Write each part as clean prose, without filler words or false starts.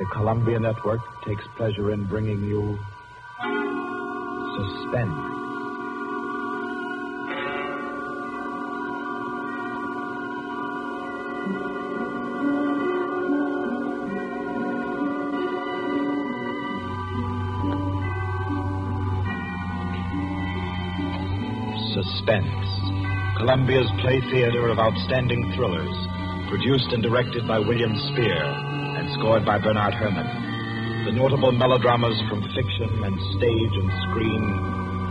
The Columbia Network takes pleasure in bringing you Suspense. Suspense, Columbia's play theater of outstanding thrillers, produced and directed by William Spear and scored by Bernard Herrmann. The notable melodramas from fiction and stage and screen,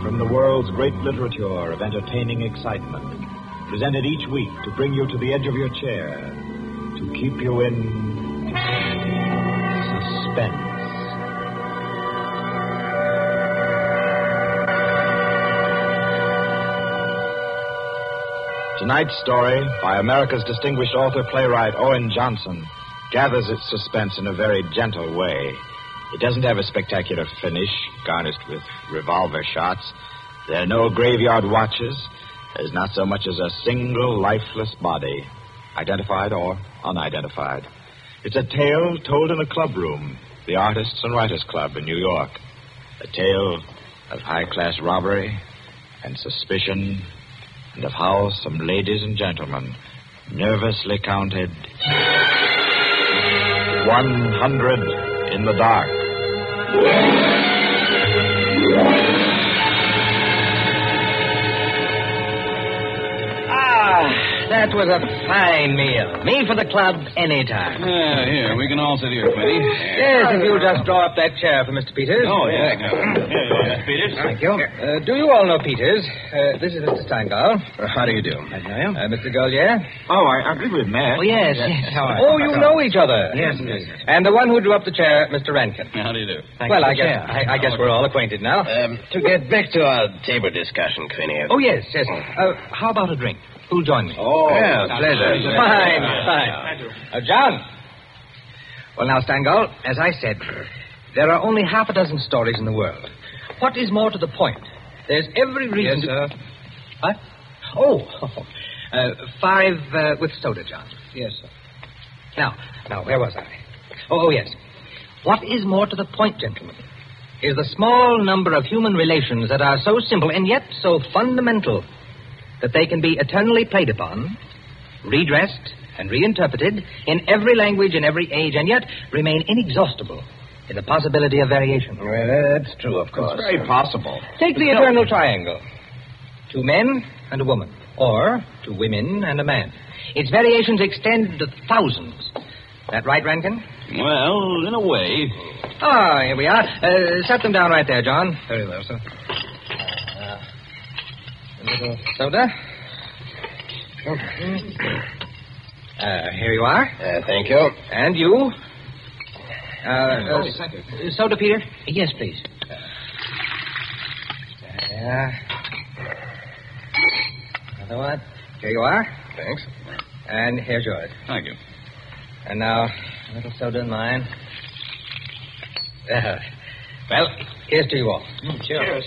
from the world's great literature of entertaining excitement, presented each week to bring you to the edge of your chair, to keep you in suspense. Tonight's story, by America's distinguished author-playwright Owen Johnson, gathers its suspense in a very gentle way. It doesn't have a spectacular finish, garnished with revolver shots. There are no graveyard watches. There's not so much as a single lifeless body, identified or unidentified. It's a tale told in a club room, the Artists and Writers Club in New York. A tale of high-class robbery and suspicion, and of how some ladies and gentlemen nervously counted 100 in the dark. That was a fine meal. Me for the club anytime. Here, we can all sit here, Quinty. Yes, if you'll just draw up that chair for Mr. Peters. Oh, yeah. Here you are, Mr. Peters. Thank you. Do you all know Peters? This is Mr. Steingall. How do you do? I know you. Mr. Gollier. Oh, I believe we've met. Oh, yes. Oh, you know each other. Yes. And the one who drew up the chair, Mr. Rankin. How do you do? Well, I guess we're all acquainted now. To get back to our table discussion, Quinty. Oh, yes. How about a drink? Who'll join me? Oh, yeah, pleasure. Fine. John. Well, now, Steingall, as I said, there are only half a dozen stories in the world. What is more to the point? There's every reason Yes, sir. What? Oh, 5 with soda, John. Yes, sir. Now, where was I? Oh, yes. What is more to the point, gentlemen, is the small number of human relations that are so simple and yet so fundamental that they can be eternally played upon, redressed, and reinterpreted in every language, in every age, and yet remain inexhaustible in the possibility of variation. Well, that's true, of course. It's very possible. Take the eternal triangle. 2 men and a woman, or 2 women and a man. Its variations extend to thousands. That right, Rankin? Well, in a way. Ah, here we are. Set them down right there, John. Very well, sir. A little soda. Here you are. Thank you. And you. Thank you. Soda, Peter? Yes, please. Another one. Here you are. Thanks. And here's yours. Thank you. And now, a little soda in mine. Well, here's to you all. Cheers.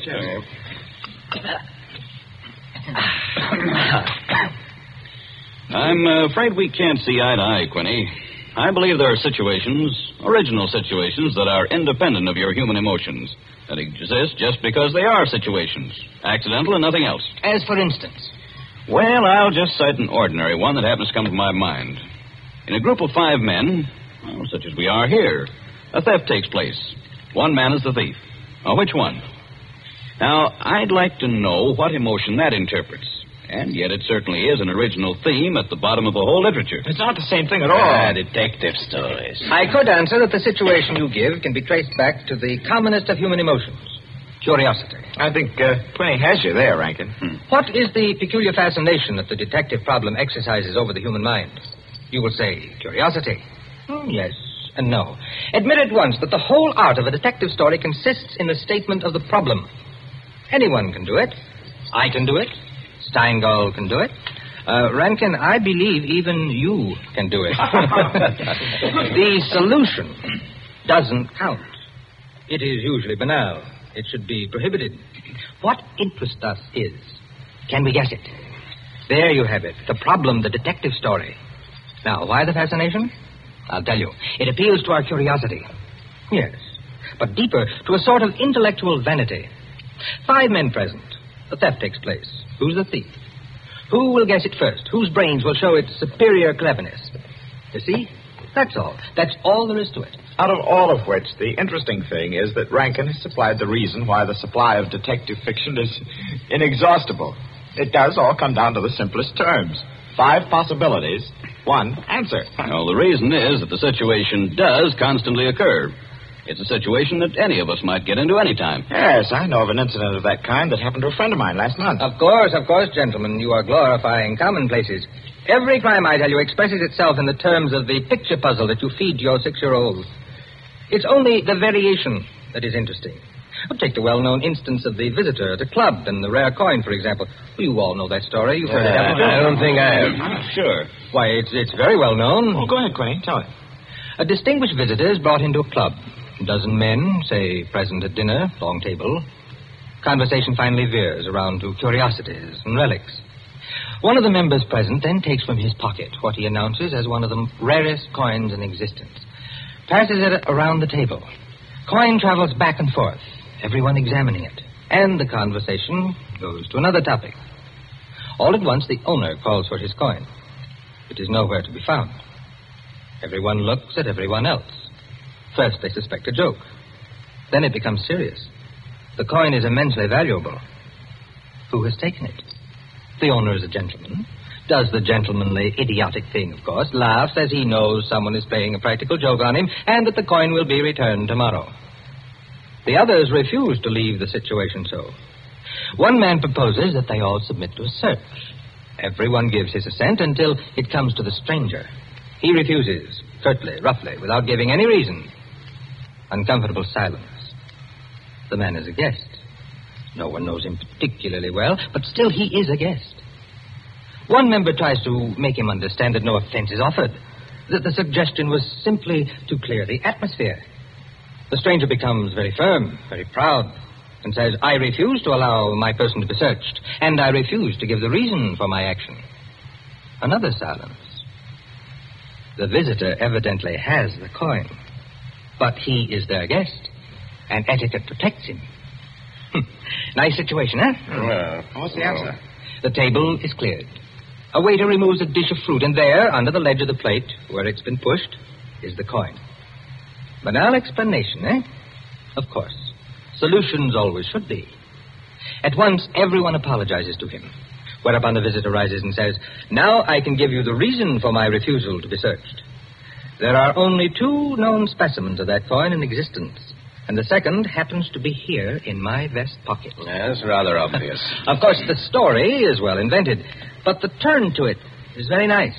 I'm afraid we can't see eye to eye, Quinny. I believe there are situations, original situations, that are independent of your human emotions, that exist just because they are situations, accidental and nothing else. As for instance? Well, I'll just cite an ordinary one that happens to come to my mind. In a group of 5 men, well, such as we are here, a theft takes place. One man is the thief. Now, which one? Now, I'd like to know what emotion that interprets. And yet it certainly is an original theme at the bottom of the whole literature. It's not the same thing at all. Detective stories. I could answer that the situation you give can be traced back to the commonest of human emotions, curiosity. I think Quinny has you there, Rankin. What is the peculiar fascination that the detective problem exercises over the human mind? You will say curiosity. Yes and no. Admit at once that the whole art of a detective story consists in the statement of the problem. Anyone can do it. I can do it. Steingall can do it. Rankin, I believe even you can do it. The solution doesn't count. It is usually banal. It should be prohibited. What interests us is, can we guess it? There you have it, the problem, the detective story. Now, why the fascination? I'll tell you. It appeals to our curiosity. Yes, but deeper, to a sort of intellectual vanity. 5 men present. The theft takes place. Who's the thief? Who will guess it first? Whose brains will show its superior cleverness? You see? That's all. That's all there is to it. Out of all of which, the interesting thing is that Rankin has supplied the reason why the supply of detective fiction is inexhaustible. It does all come down to the simplest terms. 5 possibilities, 1 answer. Well, the reason is that the situation does constantly occur. It's a situation that any of us might get into any time. Yes, I know of an incident of that kind that happened to a friend of mine last month. Of course, gentlemen. You are glorifying commonplaces. Every crime, I tell you, expresses itself in the terms of the picture puzzle that you feed to your 6-year-old. It's only the variation that is interesting. Take the well-known instance of the visitor at a club and the rare coin, for example. Well, you all know that story. You've heard it, haven't you? I don't think I have. Sure. Why, it's very well known. Oh, go ahead, Quentin. Tell it. A distinguished visitor is brought into a club. A dozen men, say, present at dinner, long table. Conversation finally veers around to curiosities and relics. One of the members present then takes from his pocket what he announces as one of the rarest coins in existence. Passes it around the table. Coin travels back and forth, everyone examining it. And the conversation goes to another topic. All at once, the owner calls for his coin. It is nowhere to be found. Everyone looks at everyone else. First, they suspect a joke. Then it becomes serious. The coin is immensely valuable. Who has taken it? The owner is a gentleman. Does the gentlemanly, idiotic thing, of course. Laughs as he knows someone is playing a practical joke on him and that the coin will be returned tomorrow. The others refuse to leave the situation so. One man proposes that they all submit to a search. Everyone gives his assent until it comes to the stranger. He refuses, curtly, roughly, without giving any reason. Uncomfortable silence. The man is a guest. No one knows him particularly well, but still he is a guest. One member tries to make him understand that no offense is offered, that the suggestion was simply to clear the atmosphere. The stranger becomes very firm, very proud, and says, I refuse to allow my person to be searched, and I refuse to give the reason for my action. Another silence. The visitor evidently has the coin, but he is their guest, and etiquette protects him. Nice situation, huh? What's the answer? The table is cleared. A waiter removes a dish of fruit, and there, under the ledge of the plate, where it's been pushed, is the coin. Banal explanation, eh? Of course. Solutions always should be. At once, everyone apologizes to him, whereupon the visitor rises and says, now I can give you the reason for my refusal to be searched. There are only 2 known specimens of that coin in existence, and the second happens to be here in my vest pocket. That's rather obvious. Of course, the story is well invented, but the turn to it is very nice.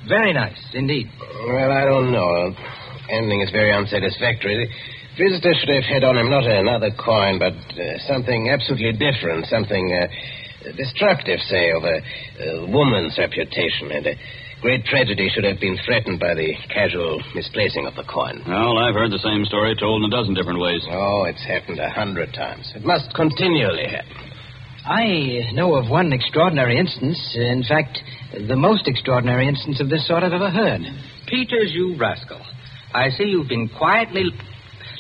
Very nice, indeed. Well, I don't know. Ending is very unsatisfactory. The visitor should have had on him not another coin, but something absolutely different, something destructive, say, of a woman's reputation, and a great tragedy should have been threatened by the casual misplacing of the coin. Well, I've heard the same story told in a dozen different ways. Oh, it's happened 100 times. It must continually happen. I know of one extraordinary instance. In fact, the most extraordinary instance of this sort I've ever heard. Peters, you rascal. I see you've been quietly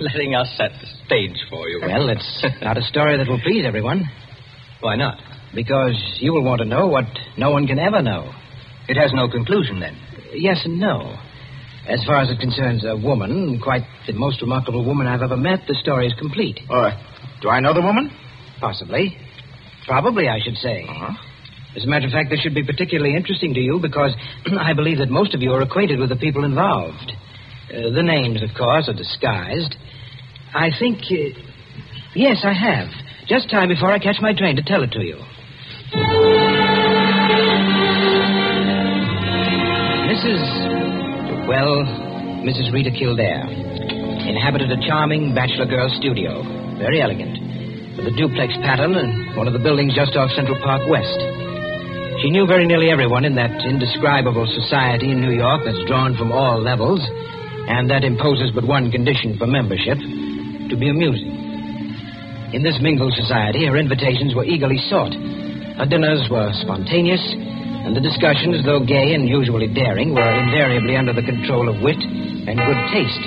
letting us set the stage for you. Well, it's not a story that will please everyone. Why not? Because you will want to know what no one can ever know. It has no conclusion, then? Yes and no. As far as it concerns a woman, quite the most remarkable woman I've ever met, the story is complete. Do I know the woman? Possibly. Probably, I should say. Uh-huh. As a matter of fact, this should be particularly interesting to you because I believe that most of you are acquainted with the people involved. The names, of course, are disguised. I think... yes, I have. Just time before I catch my train to tell it to you. Mrs. Rita Kildare inhabited a charming bachelor girl studio. Very elegant. With a duplex pattern and one of the buildings just off Central Park West. She knew very nearly everyone in that indescribable society in New York that's drawn from all levels and that imposes but one condition for membership, to be amusing. In this mingled society, her invitations were eagerly sought. Her dinners were spontaneous, and the discussions, though gay and usually daring, were invariably under the control of wit and good taste.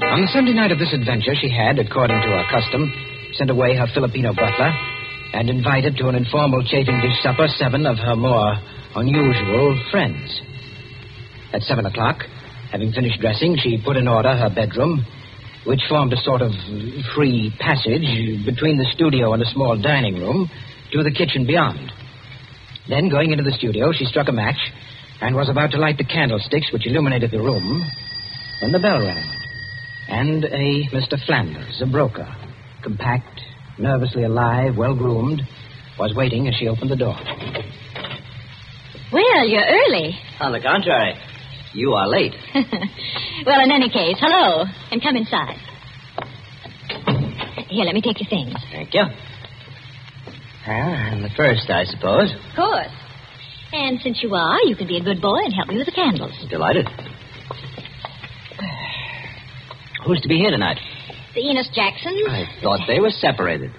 On the Sunday night of this adventure, she had, according to her custom, sent away her Filipino butler and invited to an informal chafing dish supper 7 of her more unusual friends. At 7 o'clock, having finished dressing, she put in order her bedroom, which formed a sort of free passage between the studio and a small dining room to the kitchen beyond. Then, going into the studio, she struck a match and was about to light the candlesticks which illuminated the room when the bell rang. And a Mr. Flanders, a broker, compact, nervously alive, well-groomed, was waiting as she opened the door. Well, you're early. On the contrary, you are late. Well, in any case, hello, and come inside. Here, let me take your things. Thank you. Well, I'm the first, I suppose. Of course. And since you are, you can be a good boy and help me with the candles. Delighted. Who's to be here tonight? The Enos Jacksons. I thought they were separated.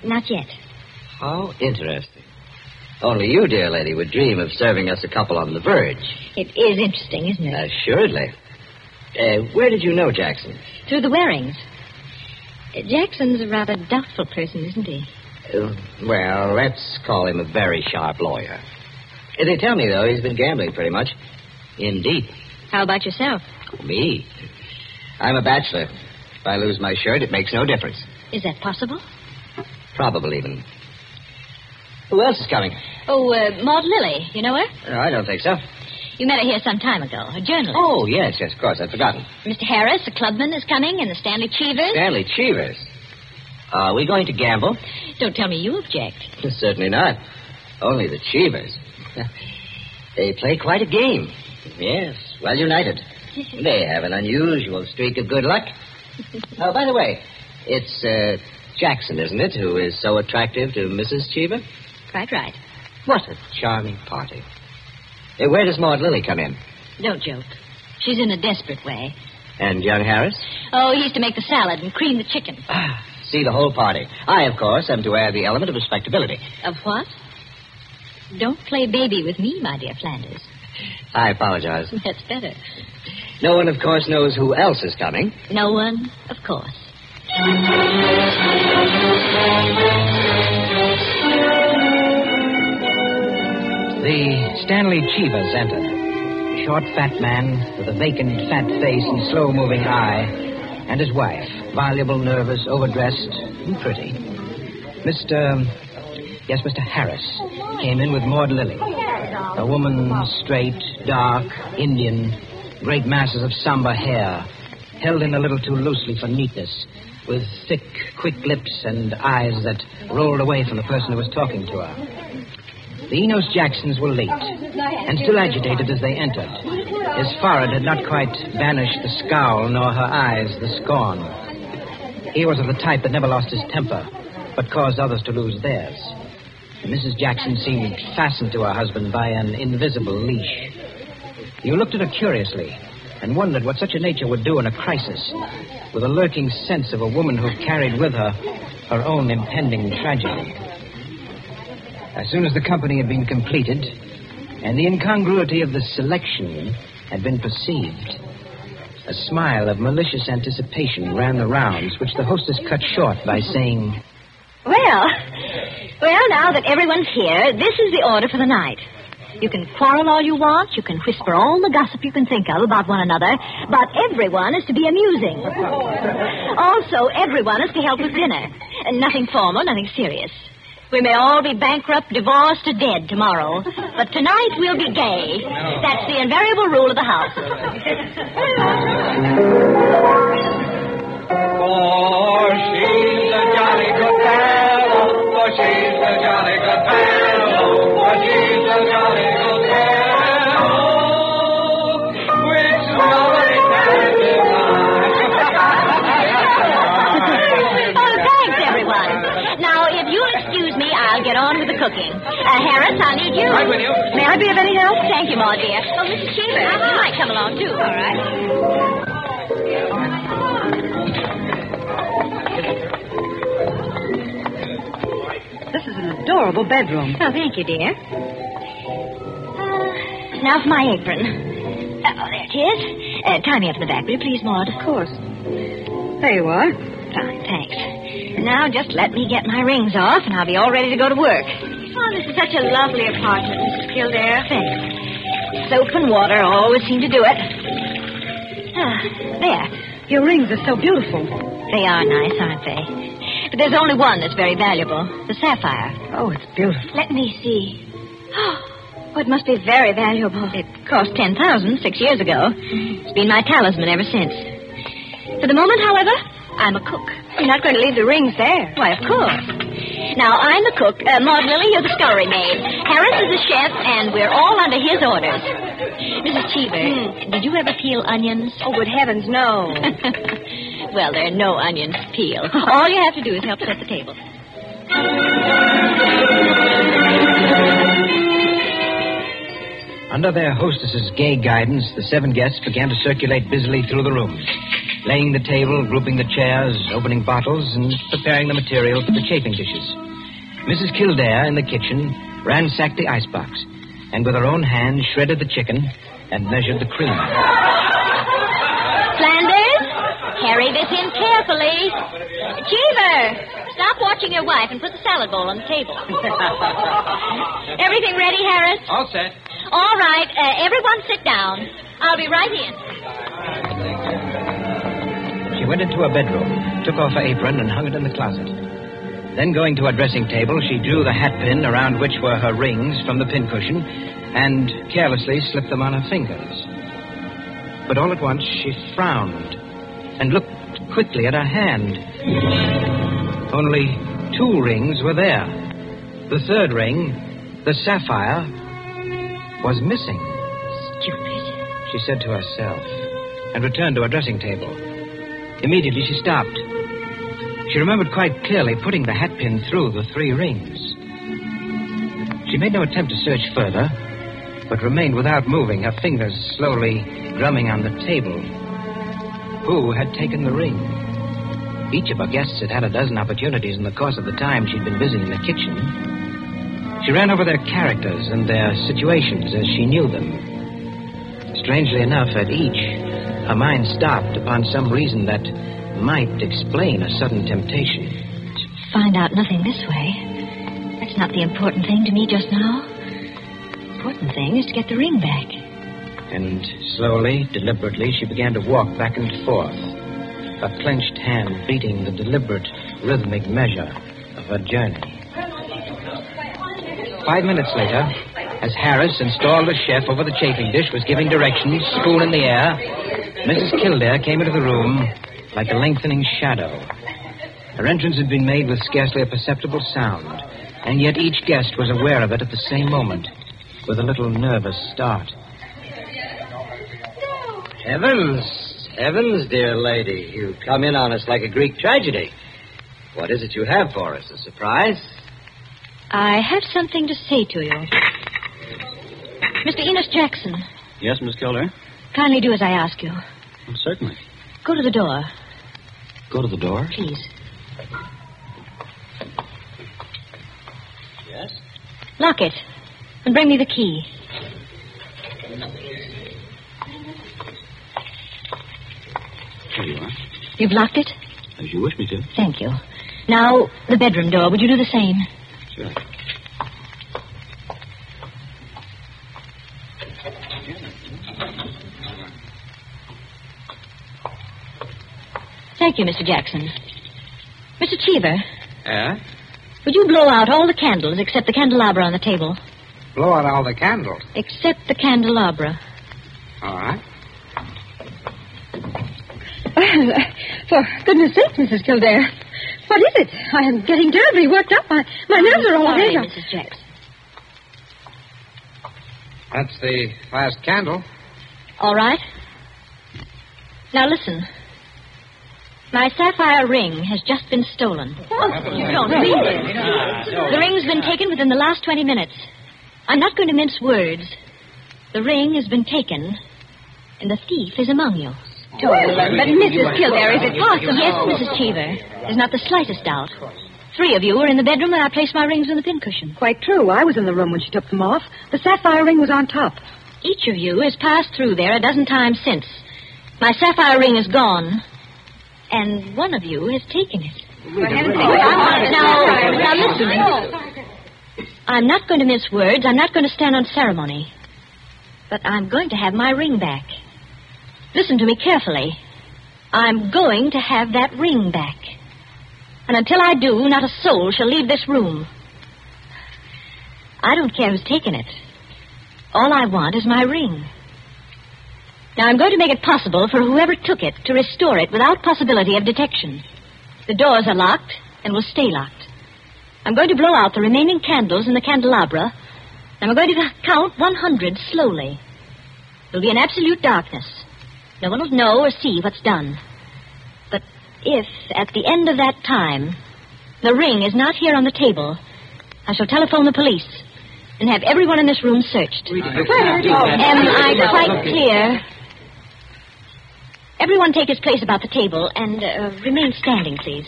Not yet. How interesting. Only you, dear lady, would dream of serving us a couple on the verge. It is interesting, isn't it? Assuredly. Where did you know Jackson? Through the Warings. Jackson's a rather doubtful person, isn't he? Well, let's call him a very sharp lawyer. They tell me, though, he's been gambling pretty much. In deep. How about yourself? Me? I'm a bachelor. If I lose my shirt, it makes no difference. Is that possible? Probable, even. Who else is coming? Oh, Maud Lily. You know her? No, I don't think so. You met her here some time ago. A journalist. Oh, yes, of course. I'd forgotten. Mr. Harris, a clubman, is coming, and the Stanley Cheevers. Stanley Cheevers? Are we going to gamble? Don't tell me you object. Certainly not. Only the Cheevers. They play quite a game. Yes, well united. They have an unusual streak of good luck. Oh, by the way, it's Jackson, isn't it, who is so attractive to Mrs. Cheever? Quite right. What a charming party. Where does Maud Lily come in? Don't joke. She's in a desperate way. And young Harris? Oh, he's to make the salad and cream the chicken. See the whole party. I, of course, am to add the element of respectability. Of what? Don't play baby with me, my dear Flanders. I apologize. That's better. No one, of course, knows who else is coming. No one, of course. The Stanley Cheevers entered. A short, fat man with a vacant, fat face and slow-moving eye, and his wife, voluble, nervous, overdressed, and pretty. Mr. Harris came in with Maud Lily. A woman, straight, dark, Indian, great masses of somber hair, held in a little too loosely for neatness, with thick, quick lips and eyes that rolled away from the person who was talking to her. The Enos Jacksons were late, and still agitated as they entered. His forehead had not quite banished the scowl, nor her eyes the scorn. He was of the type that never lost his temper, but caused others to lose theirs. Mrs. Jackson seemed fastened to her husband by an invisible leash. You looked at her curiously and wondered what such a nature would do in a crisis, with a lurking sense of a woman who carried with her her own impending tragedy. As soon as the company had been completed and the incongruity of the selection had been perceived, a smile of malicious anticipation ran the rounds, which the hostess cut short by saying, Well, now that everyone's here, this is the order for the night. You can quarrel all you want, you can whisper all the gossip you can think of about one another, but everyone is to be amusing. Also, everyone is to help with dinner. And nothing formal, nothing serious. We may all be bankrupt, divorced, or dead tomorrow, but tonight we'll be gay. That's the invariable rule of the house. For she's a jolly good fellow, for she's a jolly good fellow, for she's a jolly good fellow, which nobody can deny. Oh, thanks, everyone. Now, if you'll excuse me, I'll get on with the cooking. Harris, I'll need you. Right with you. May I be of any help? Thank you, Maud, dear. Oh, Mrs. Cheever, you might come along, too. All right. This is an adorable bedroom. Oh, thank you, dear. Now for my apron. There it is. Tie me up in the back, will you please, Maud? Of course. There you are. Fine, thanks. Now just let me get my rings off, and I'll be all ready to go to work. Oh, this is such a lovely apartment, Mrs. Kildare. Thanks. Soap and water always seem to do it. There. Your rings are so beautiful. They are nice, aren't they? But there's only one that's very valuable, the sapphire. Oh, it's beautiful. Let me see. Oh, it must be very valuable. It cost $10,000 6 years ago. It's been my talisman ever since. For the moment, however, I'm a cook. You're not going to leave the rings there. Why, of course. Now, I'm the cook. Maud Lily, you're the scullery maid. Harris is the chef, and we're all under his orders. Mrs. Cheever, did you ever peel onions? Oh, good heavens, no. Well, there are no onions to peel. All you have to do is help set the table. Under their hostess's gay guidance, the 7 guests began to circulate busily through the rooms, laying the table, grouping the chairs, opening bottles, and preparing the material for the chafing dishes. Mrs. Kildare, in the kitchen, ransacked the icebox, and with her own hand shredded the chicken and measured the cream. Flanders, carry this in carefully. Cheever, stop watching your wife and put the salad bowl on the table. Everything ready, Harris? All set. All right, everyone sit down. I'll be right in. She went into her bedroom, took off her apron, and hung it in the closet. Then, going to her dressing table, she drew the hat pin around which were her rings from the pincushion and carelessly slipped them on her fingers. But all at once, she frowned and looked quickly at her hand. Only 2 rings were there. The 3rd ring, the sapphire, was missing. Stupid, she said to herself, and returned to her dressing table. Immediately, she stopped. She remembered quite clearly putting the hat pin through the 3 rings. She made no attempt to search further, but remained without moving, her fingers slowly drumming on the table. Who had taken the ring? Each of her guests had had a dozen opportunities in the course of the time she'd been busy in the kitchen. She ran over their characters and their situations as she knew them. Strangely enough, at each, her mind stopped upon some reason that might explain a sudden temptation. To find out nothing this way. That's not the important thing to me just now. The important thing is to get the ring back. And slowly, deliberately, she began to walk back and forth, her clenched hand beating the deliberate, rhythmic measure of her journey. 5 minutes later, as Harris, installed as chef over the chafing dish, was giving directions, spoon in the air, Mrs. Kildare came into the room like a lengthening shadow. Her entrance had been made with scarcely a perceptible sound, and yet each guest was aware of it at the same moment, with a little nervous start. Heavens, dear lady. You come in on us like a Greek tragedy. What is it you have for us? A surprise? I have something to say to you. Mr. Enos Jackson. Yes, Miss Kildare? Kindly do as I ask you. Well, certainly. Go to the door. Go to the door? Please. Yes? Lock it. And bring me the key. Here you are. You've locked it? As you wish me to. Thank you. Now, the bedroom door. Would you do the same? Sure. Thank you, Mr. Jackson. Mr. Cheever. Yeah? Would you blow out all the candles except the candelabra on the table? Blow out all the candles. Except the candelabra. All right. Well, for goodness sake, Mrs. Kildare. What is it? I am getting terribly worked up. My nerves are all Sorry, away. Mrs. Jackson. That's the last candle. All right. Now listen. My sapphire ring has just been stolen. You don't mean it. The ring's been taken within the last 20 minutes. I'm not going to mince words. The ring has been taken, and the thief is among you. But Mrs. Kildare, is it possible? Yes, Mrs. Cheever. There's not the slightest doubt. 3 of you were in the bedroom when I placed my rings on the pincushion. Quite true. I was in the room when she took them off. The sapphire ring was on top. Each of you has passed through there a dozen times since. My sapphire ring is gone, and one of you has taken it. Now listen. I'm not going to mince words. I'm not going to stand on ceremony. But I'm going to have my ring back. Listen to me carefully. I'm going to have that ring back. And until I do, not a soul shall leave this room. I don't care who's taken it. All I want is my ring. Now, I'm going to make it possible for whoever took it to restore it without possibility of detection. The doors are locked and will stay locked. I'm going to blow out the remaining candles in the candelabra, and I'm going to count 100 slowly. There'll be an absolute darkness. No one will know or see what's done. But if, at the end of that time, the ring is not here on the table, I shall telephone the police and have everyone in this room searched. Am I quite clear? Everyone take his place about the table and remain standing, please.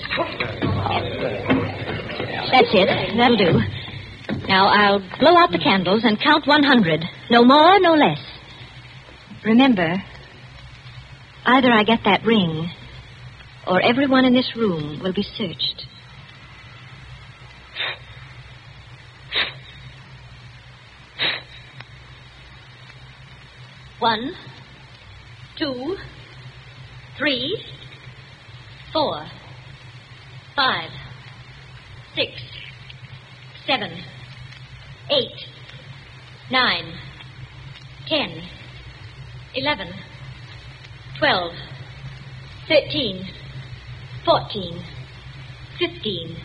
That's it. That'll do. Now, I'll blow out the candles and count 100. No more, no less. Remember, either I get that ring, or everyone in this room will be searched. One, 2, 3, 4, 5, 6, 7, 8, 9, 10, 11, 12, 13, 14, 15,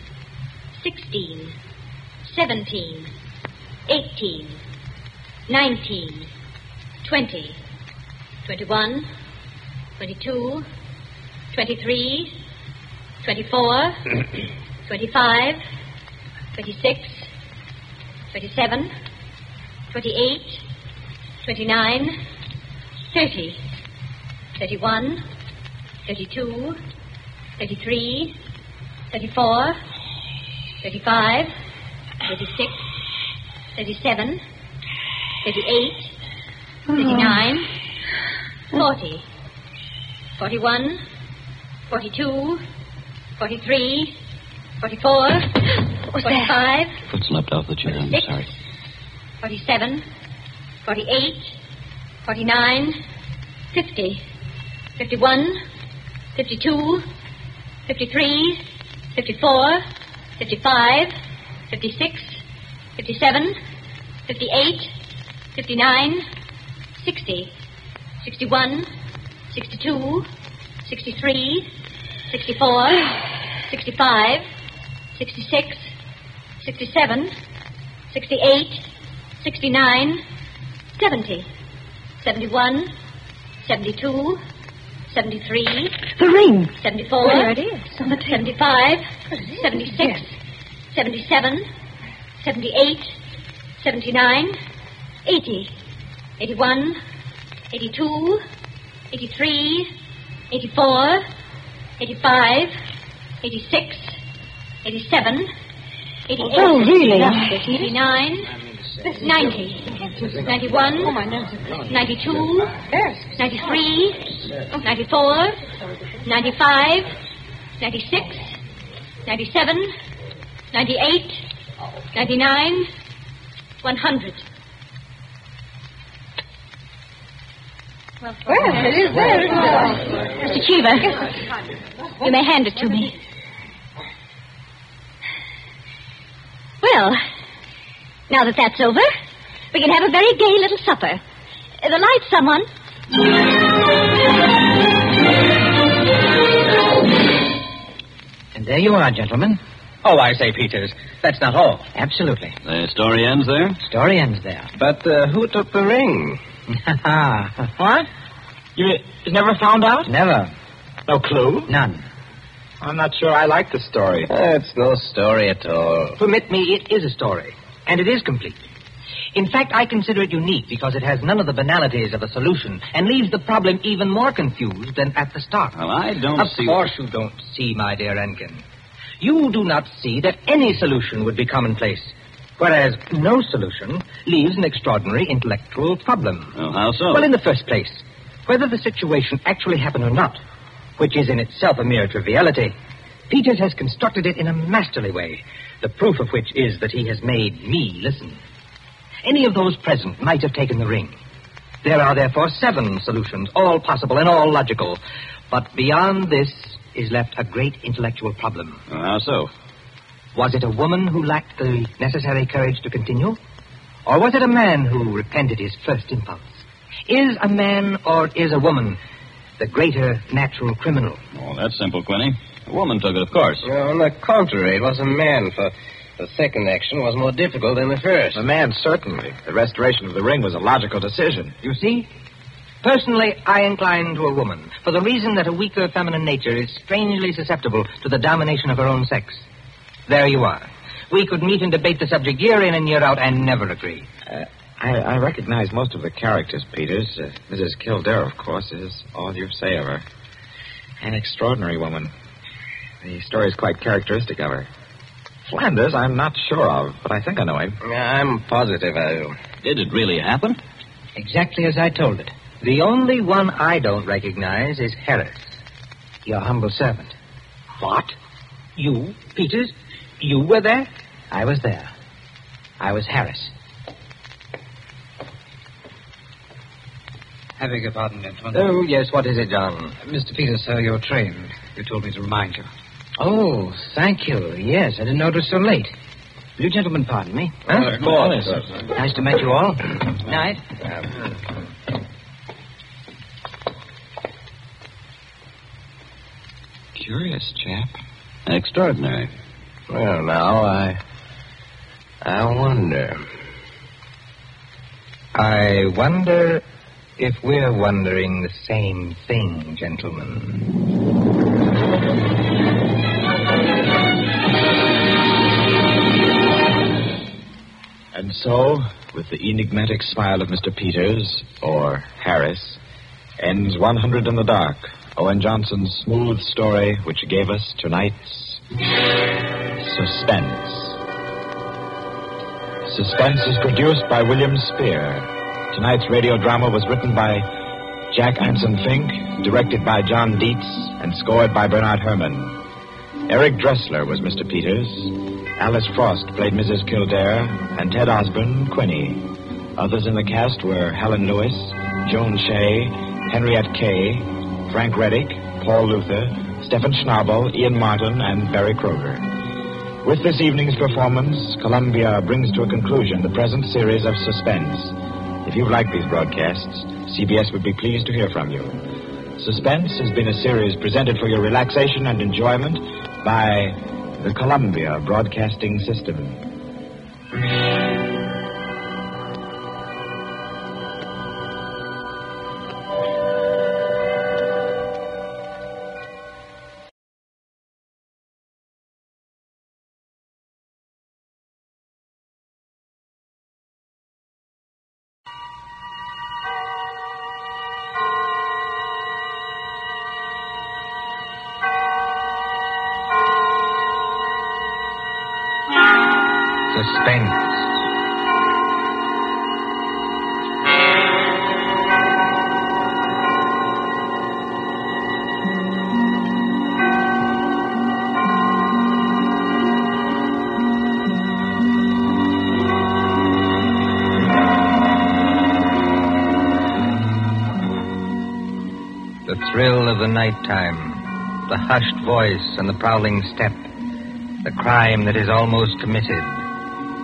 16, 17, 18, 19, 20, 21, 22, 23, 24, 25, 26, 27, 28, 29, 30, 31, 32, 33, 34, 35, 36, 37, 38, 39, 40, 41, 42, 43, 44, 45. Foot slipped off the chair. I'm sorry. 47, 48, 49, 50, 51, 52, 53, 54, 55, 56, 57, 58, 59, 60, 61, 62, 63, 64, 65, 66, 67, 68, 69, 70, 71, 72, 73. The ring. 74. There it is. 75, 76, 77, 78, 79, 80, 81, 82, 83, 84, 85, 86, 87, 88, Oh, really? 89, 90, 91, 92, 93, 94, 95, 96, 97, 98, 99, 100. Well, it is there. Mr. Cheever, you may hand it to me. Well, now that that's over, we can have a very gay little supper. The light, someone. And there you are, gentlemen. Oh, I say, Peters, that's not all. Absolutely. The story ends there? Story ends there. But who took the ring? What? You never found out? Never. No clue? None. I'm not sure I like the story. It's no story at all. Permit me, it is a story. And it is complete. In fact, I consider it unique because it has none of the banalities of a solution and leaves the problem even more confused than at the start. Well, I don't see... Of course you don't see, my dear Enkin. You do not see that any solution would be commonplace. Whereas no solution leaves an extraordinary intellectual problem. Oh, how so? Well, in the first place, whether the situation actually happened or not, which is in itself a mere triviality, Peters has constructed it in a masterly way, the proof of which is that he has made me listen. Any of those present might have taken the ring. There are, therefore, 7 solutions, all possible and all logical. But beyond this is left a great intellectual problem. Oh, how so? Was it a woman who lacked the necessary courage to continue? Or was it a man who repented his first impulse? Is a man or is a woman the greater natural criminal? Oh, that's simple, Quinny. A woman took it, of course. On the contrary, it was a man, for the second action was more difficult than the first. The man, certainly. The restoration of the ring was a logical decision. You see? Personally, I incline to a woman, for the reason that a weaker feminine nature is strangely susceptible to the domination of her own sex. There you are. We could meet and debate the subject year in and year out and never agree. I recognize most of the characters, Peters. Mrs. Kildare, of course, is all you say of her. An extraordinary woman. The story is quite characteristic of her. Flanders, I'm not sure of, but I think I know him. I'm positive I do. Did it really happen? Exactly as I told it. The only one I don't recognize is Harris, Your humble servant. What? You, Peters? You were there? I was there. I was Harris. I beg your pardon, gentlemen. Oh, yes, what is it, John? Mr. Peters, sir, your train. You told me to remind you. Oh, thank you. Yes, I didn't know it was so late. Will you gentlemen pardon me? Huh? Of course. Nice to meet you all. Night. Curious chap. Extraordinary. Well, now, I wonder. I wonder if we're wondering the same thing, gentlemen. And so, with the enigmatic smile of Mr. Peters, or Harris, ends 100 in the Dark, Owen Johnson's smooth story which gave us tonight's Suspense. Suspense is produced by William Spear. Tonight's radio drama was written by Jack Anson Fink, directed by John Dietz, and scored by Bernard Herrmann. Eric Dressler was Mr. Peters. Alice Frost played Mrs. Kildare, and Ted Osborne, Quinny. Others in the cast were Helen Lewis, Joan Shea, Henriette Kay, Frank Reddick, Paul Luther, Stephen Schnabel, Ian Martin, and Barry Kroger. With this evening's performance, Columbia brings to a conclusion the present series of Suspense. If you've liked these broadcasts, CBS would be pleased to hear from you. Suspense has been a series presented for your relaxation and enjoyment by the Columbia Broadcasting System. Suspense. The thrill of the nighttime, the hushed voice and the prowling step, the crime that is almost committed,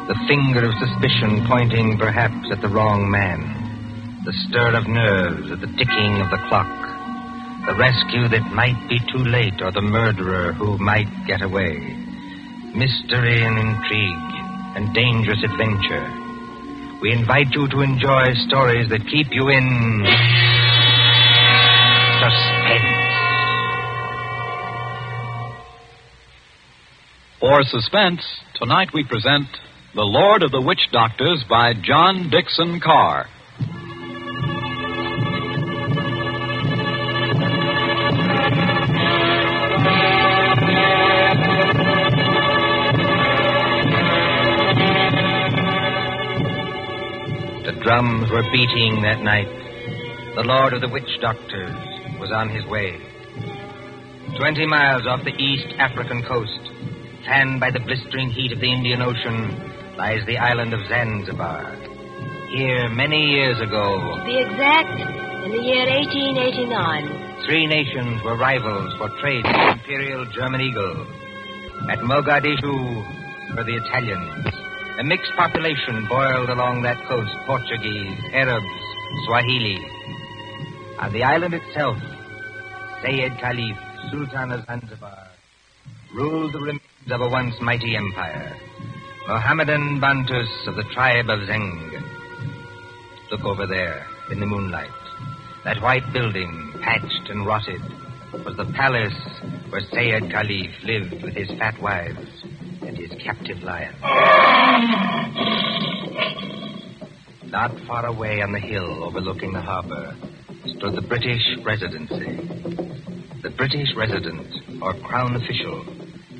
the finger of suspicion pointing perhaps at the wrong man, the stir of nerves at the ticking of the clock, the rescue that might be too late or the murderer who might get away, mystery and intrigue and dangerous adventure. We invite you to enjoy stories that keep you in suspense. For Suspense, tonight we present The Lord of the Witch Doctors by John Dixon Carr. drums were beating that night, the Lord of the Witch Doctors was on his way. 20 miles off the East African coast, fanned by the blistering heat of the Indian Ocean, lies the island of Zanzibar. Here, many years ago... To be exact, in the year 1889. 3 nations were rivals for trade with the Imperial German Eagle. At Mogadishu were the Italians. A mixed population boiled along that coast, Portuguese, Arabs, Swahili. On the island itself, Sayyid Khalif, Sultan of Zanzibar, ruled the remains of a once mighty empire. Mohammedan Bantus of the tribe of Zeng. Look over there, in the moonlight. That white building, patched and rotted, was the palace where Sayyid Khalif lived with his fat wives and his captive lion. Not far away on the hill overlooking the harbor stood the British Residency. The British resident, or crown official,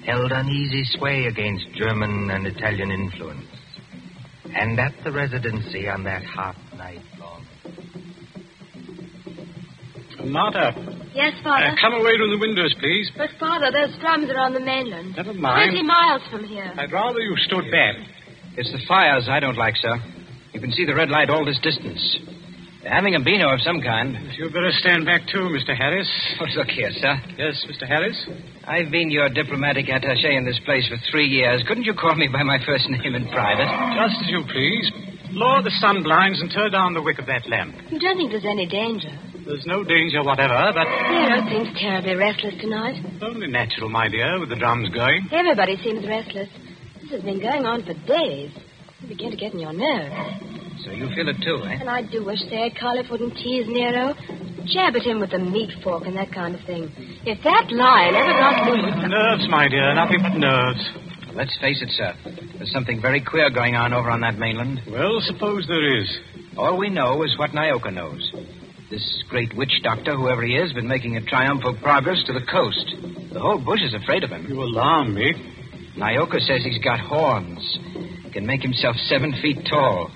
held uneasy sway against German and Italian influence. And at the Residency on that hot night long... Martha. Yes, Father? Come away from the windows, please. But, Father, those drums are on the mainland. Never mind. 20 miles from here. I'd rather you stood back. It's the fires I don't like, sir. You can see the red light all this distance. They're having a beano of some kind. You'd better stand back, too, Mr. Harris. Oh, look here, sir. Yes, Mr. Harris? I've been your diplomatic attaché in this place for 3 years. Couldn't you call me by my first name in private? Just as you please. Lower the sun blinds and turn down the wick of that lamp. You don't think there's any danger? There's no danger whatever, but... Piero seems terribly restless tonight. Only natural, my dear, with the drums going. Everybody seems restless. This has been going on for days. You begin to get in your nerves. So you feel it too, eh? And I do wish Sayyid Khalif wouldn't tease Nero. Jab at him with a meat fork and that kind of thing. If that lion ever got loose... Nerves, my dear, nothing but nerves. Let's face it, sir. There's something very queer going on over on that mainland. Well, suppose there is. All we know is what Nyoka knows. This great witch doctor, whoever he is, been making a triumphal progress to the coast. The whole bush is afraid of him. You alarm me. Nyoka says he's got horns. He can make himself 7 feet tall,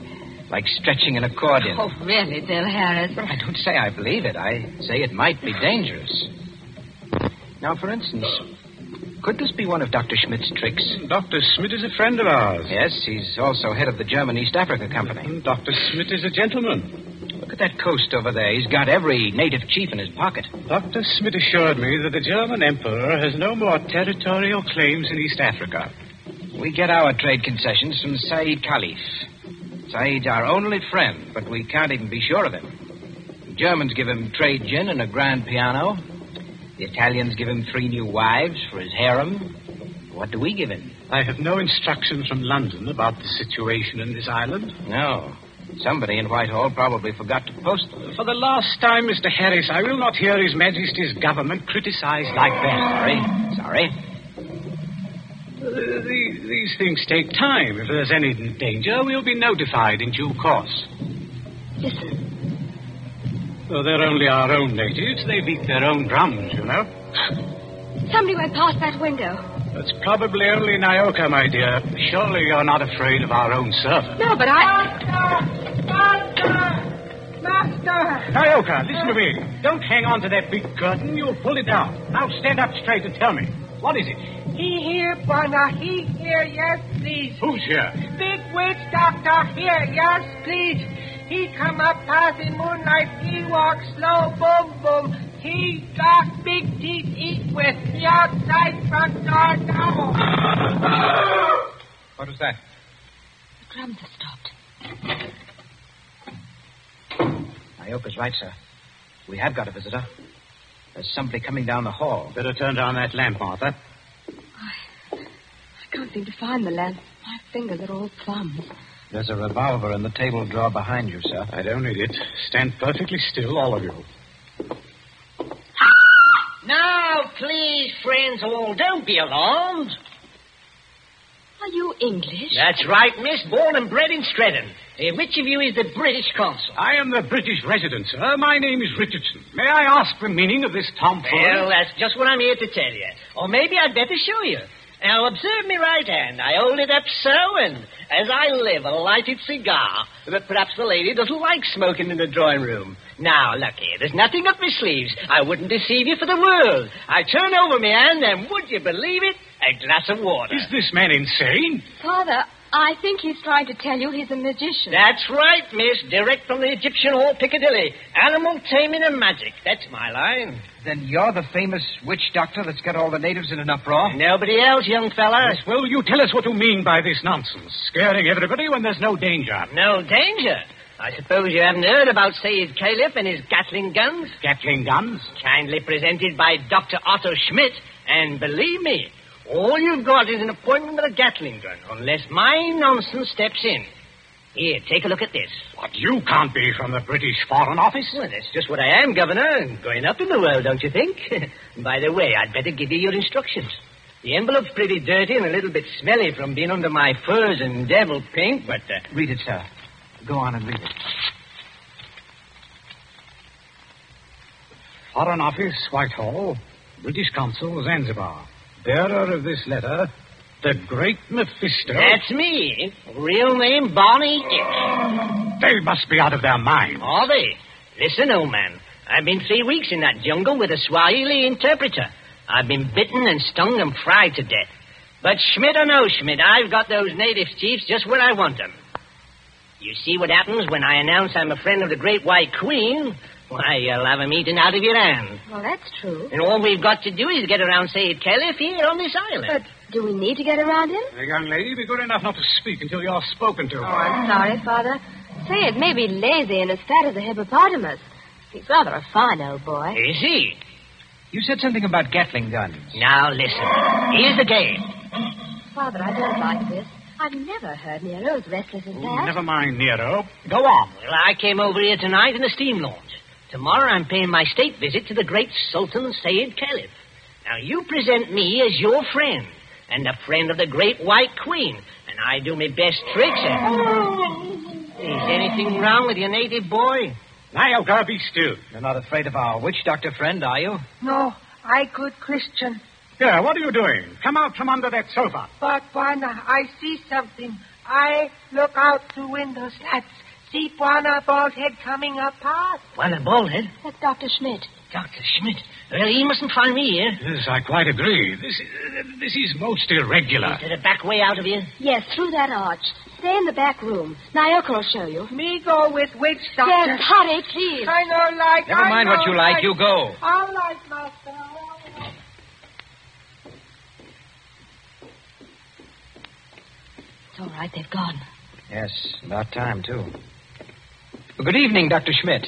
like stretching an accordion. Oh, really, Bill Harris? Well, I don't say I believe it. I say it might be dangerous. Now, for instance, could this be one of Dr. Schmidt's tricks? Dr. Schmidt is a friend of ours. Yes, he's also head of the German East Africa Company. And Dr. Schmidt is a gentleman. Look at that coast over there. He's got every native chief in his pocket. Dr. Schmidt assured me that the German emperor has no more territorial claims in East Africa. We get our trade concessions from Sayyid Khalif. Sayyid's our only friend, but we can't even be sure of him. The Germans give him trade gin and a grand piano. The Italians give him 3 new wives for his harem. What do we give him? I have no instructions from London about the situation in this island. No. Somebody in Whitehall probably forgot to post them. For the last time, Mr. Harris, I will not hear His Majesty's government criticized like that. Sorry. These things take time. If there's any danger, we'll be notified in due course. Listen. Though they're only our own natives, they beat their own drums, you know. Somebody went past that window. That's probably only Nyoka, my dear. Surely you're not afraid of our own servant. No, but Master! Nyoka, listen to me. Don't hang on to that big curtain. You'll pull it down. Now stand up straight and tell me. What is it? He here, Bwana. He here, yes, please. Who's here? Big witch doctor here, yes, please. He come up past the moonlight. He walk slow, boom, boom. He got big teeth eat with the outside front door now. What was that? The drums have stopped. Nyoka's right, sir. We have got a visitor. There's somebody coming down the hall. Better turn down that lamp, Martha. I can't seem to find the lamp. My fingers are all thumbs. There's a revolver in the table drawer behind you, sir. I don't need it. Stand perfectly still, all of you. Now, please, friends all, don't be alarmed. Are you English? That's right, miss. Born and bred in Stretton. Which of you is the British consul? I am the British resident, sir. My name is Richardson. May I ask the meaning of this tomfoolery? Well, that's just what I'm here to tell you. Or maybe I'd better show you. Now, observe me right hand. I hold it up so, and as I live, a lighted cigar. But perhaps the lady doesn't like smoking in the drawing room. Now, look here, there's nothing up my sleeves. I wouldn't deceive you for the world. I turn over my hand, and would you believe it? A glass of water. Is this man insane? Father, I think he's trying to tell you he's a magician. That's right, miss. Direct from the Egyptian Hall, Piccadilly. Animal taming and magic. That's my line. Then you're the famous witch doctor that's got all the natives in an uproar? Nobody else, young fella. Yes, well, you tell us what you mean by this nonsense. Scaring everybody when there's no danger. No danger? I suppose you haven't heard about Sayyid Caliph and his Gatling guns? Gatling guns? Kindly presented by Dr. Otto Schmidt. And believe me, all you've got is an appointment with a Gatling gun, unless my nonsense steps in. Here, take a look at this. What, you can't be from the British Foreign Office? Well, that's just what I am, Governor. Going up in the world, don't you think? By the way, I'd better give you your instructions. The envelope's pretty dirty and a little bit smelly from being under my furs and devil paint, but... Read it, sir. Go on and read it. Foreign Office, Whitehall. British Consul, Zanzibar. Bearer of this letter, the Great Mephisto. That's me. Real name, Barney Dick. They must be out of their minds. Are they? Listen, old man. I've been 3 weeks in that jungle with a Swahili interpreter. I've been bitten and stung and fried to death. But Schmidt or no Schmidt, I've got those native chiefs just where I want them. You see what happens when I announce I'm a friend of the Great White Queen? Why, you'll have 'em eaten out of your hand. Well, that's true. And all we've got to do is get around Sayyid Caliph here on this island. But do we need to get around him? The young lady, be good enough not to speak until you're spoken to. Oh, I'm sorry, Father. Sayyid may be lazy and as fat as a hippopotamus. He's rather a fine old boy. Is he? You said something about Gatling guns. Now, listen. Here's the game. Father, I don't like this. I've never heard Nero as restless as that. Never mind, Nero. Go on. Well, I came over here tonight in a steam launch. Tomorrow I'm paying my state visit to the great Sultan Sayyid Caliph. Now, you present me as your friend, and a friend of the Great White Queen, and I do my best tricks Is anything wrong with your native boy? Now, girl, be still. You're not afraid of our witch doctor friend, are you? No, I good Christian. Yeah, what are you doing? Come out from under that sofa. But, Bwana, I see something. I look out through window slats. See Bwana bald head coming up past. Bwana Baldhead? That's Dr. Schmidt. Dr. Schmidt? Well, he mustn't find me here. Yes, I quite agree. This is most irregular. Is there a back way out of here? Yes, through that arch. Stay in the back room. Nyoko will show you. Me go with witch doctor. Yes, hurry, please. I know like. Never mind what you like. You go. All right, master. It's all right. They've gone. Yes, about time, too. Well, good evening, Dr. Schmidt.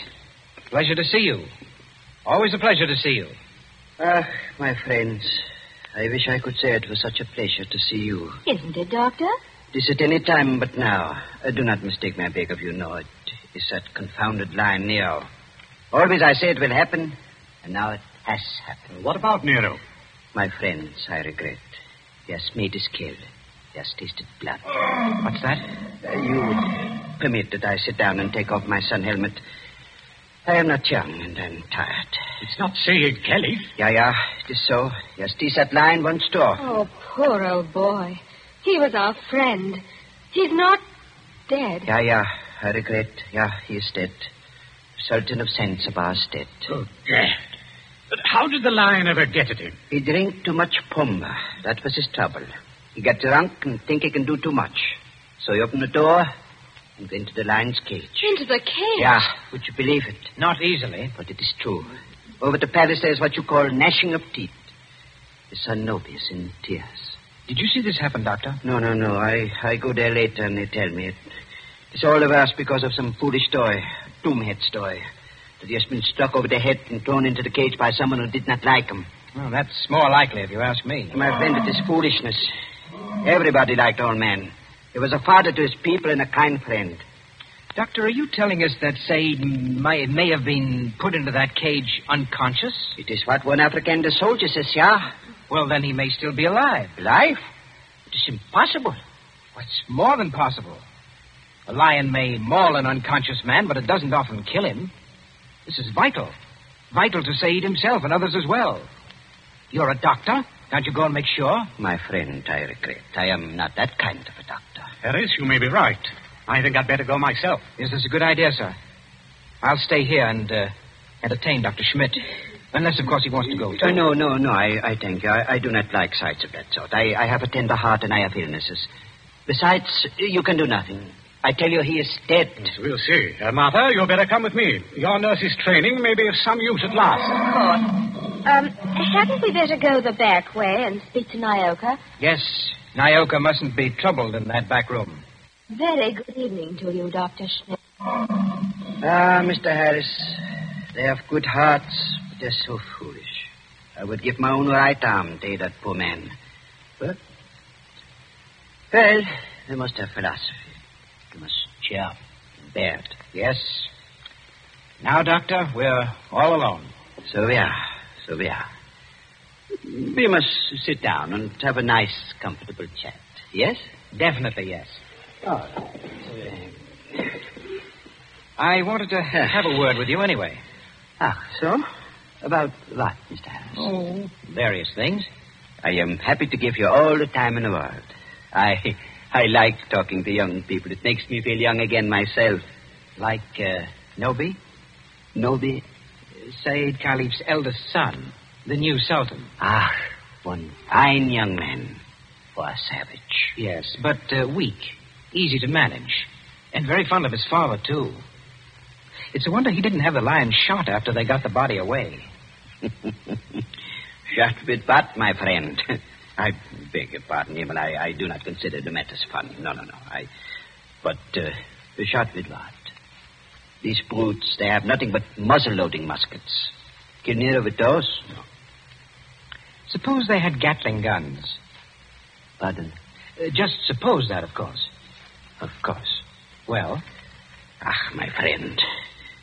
Pleasure to see you. Always a pleasure to see you. Ah, my friends, I wish I could say it was such a pleasure to see you. Isn't it, Doctor? It is at any time but now. Do not mistake me, I beg of you. No, it is that confounded line, Nero. Always I say it will happen, and now it has happened. What about Nero? My friends, I regret. Yes, meat is killed. Yes, tasted blood. What's that? You permit that I sit down and take off my sun helmet. I am not young, and I'm tired. It's not Sayyid Caliph. Yeah, it is so. Yes, it is that line once store. Oh, poor old boy. He was our friend. He's not dead. Yeah, I regret. Yeah, he is dead. Sultan of Sense of our state. Oh, Gad. But how did the lion ever get at him? He drank too much pumba. That was his trouble. He got drunk and think he can do too much. So he opened the door and went into the lion's cage. Into the cage? Yeah, would you believe it? Not easily. But it is true. Over the palace there's what you call gnashing of teeth. His son Nobi is in tears. Did you see this happen, Doctor? No. I go there later and they tell me it's all of us because of some foolish story, doomhead story, that he has been struck over the head and thrown into the cage by someone who did not like him. Well, that's more likely if you ask me. My friend, it is foolishness. Everybody liked old man. He was a father to his people and a kind friend. Doctor, are you telling us that Said may have been put into that cage unconscious? It is what one African soldier says, yeah. Well, then he may still be alive. Alive? It is impossible. What's more than possible? A lion may maul an unconscious man, but it doesn't often kill him. This is vital. Vital to Said himself and others as well. You're a doctor, Can't you go and make sure? My friend, I regret. I am not that kind of a doctor. Harris, you may be right. I think I'd better go myself. Yes, that's a good idea, sir. I'll stay here and entertain Dr. Schmidt. Unless, of course, he wants to go, too. No. I thank you. I do not like sights of that sort. I have a tender heart and I have illnesses. Besides, you can do nothing. I tell you, he is dead. Yes, we'll see. Martha, you'd better come with me. Your nurse's training may be of some use at last. Of course. Hadn't we better go the back way and speak to Nyoka? Yes, Nyoka mustn't be troubled in that back room. Very good evening to you, Dr. Schmidt. Mr. Harris, they have good hearts, but they're so foolish. I would give my own right arm to aid that poor man. But, well, they must have philosophy. They must cheer up and bear it. Yes. Now, Doctor, we're all alone. So we are. We must sit down and have a nice, comfortable chat. Yes? Definitely, yes. Oh. I wanted to have a word with you anyway. So? About what, Mr. Harris? Oh, various things. I am happy to give you all the time in the world. I like talking to young people. It makes me feel young again myself. Like, Nobi? Nobi? Said Caliph's eldest son, the new Sultan. One fine young man for a savage. Yes, but weak, easy to manage, and very fond of his father, too. It's a wonder he didn't have the lion shot after they got the body away. Shot with what, my friend? I beg your pardon, but I do not consider the matters funny. No. But shot with what? These brutes, they have nothing but muzzle-loading muskets. Kill neither with those? No. Suppose they had Gatling guns. Pardon? Just suppose that, of course. Of course. Well? My friend,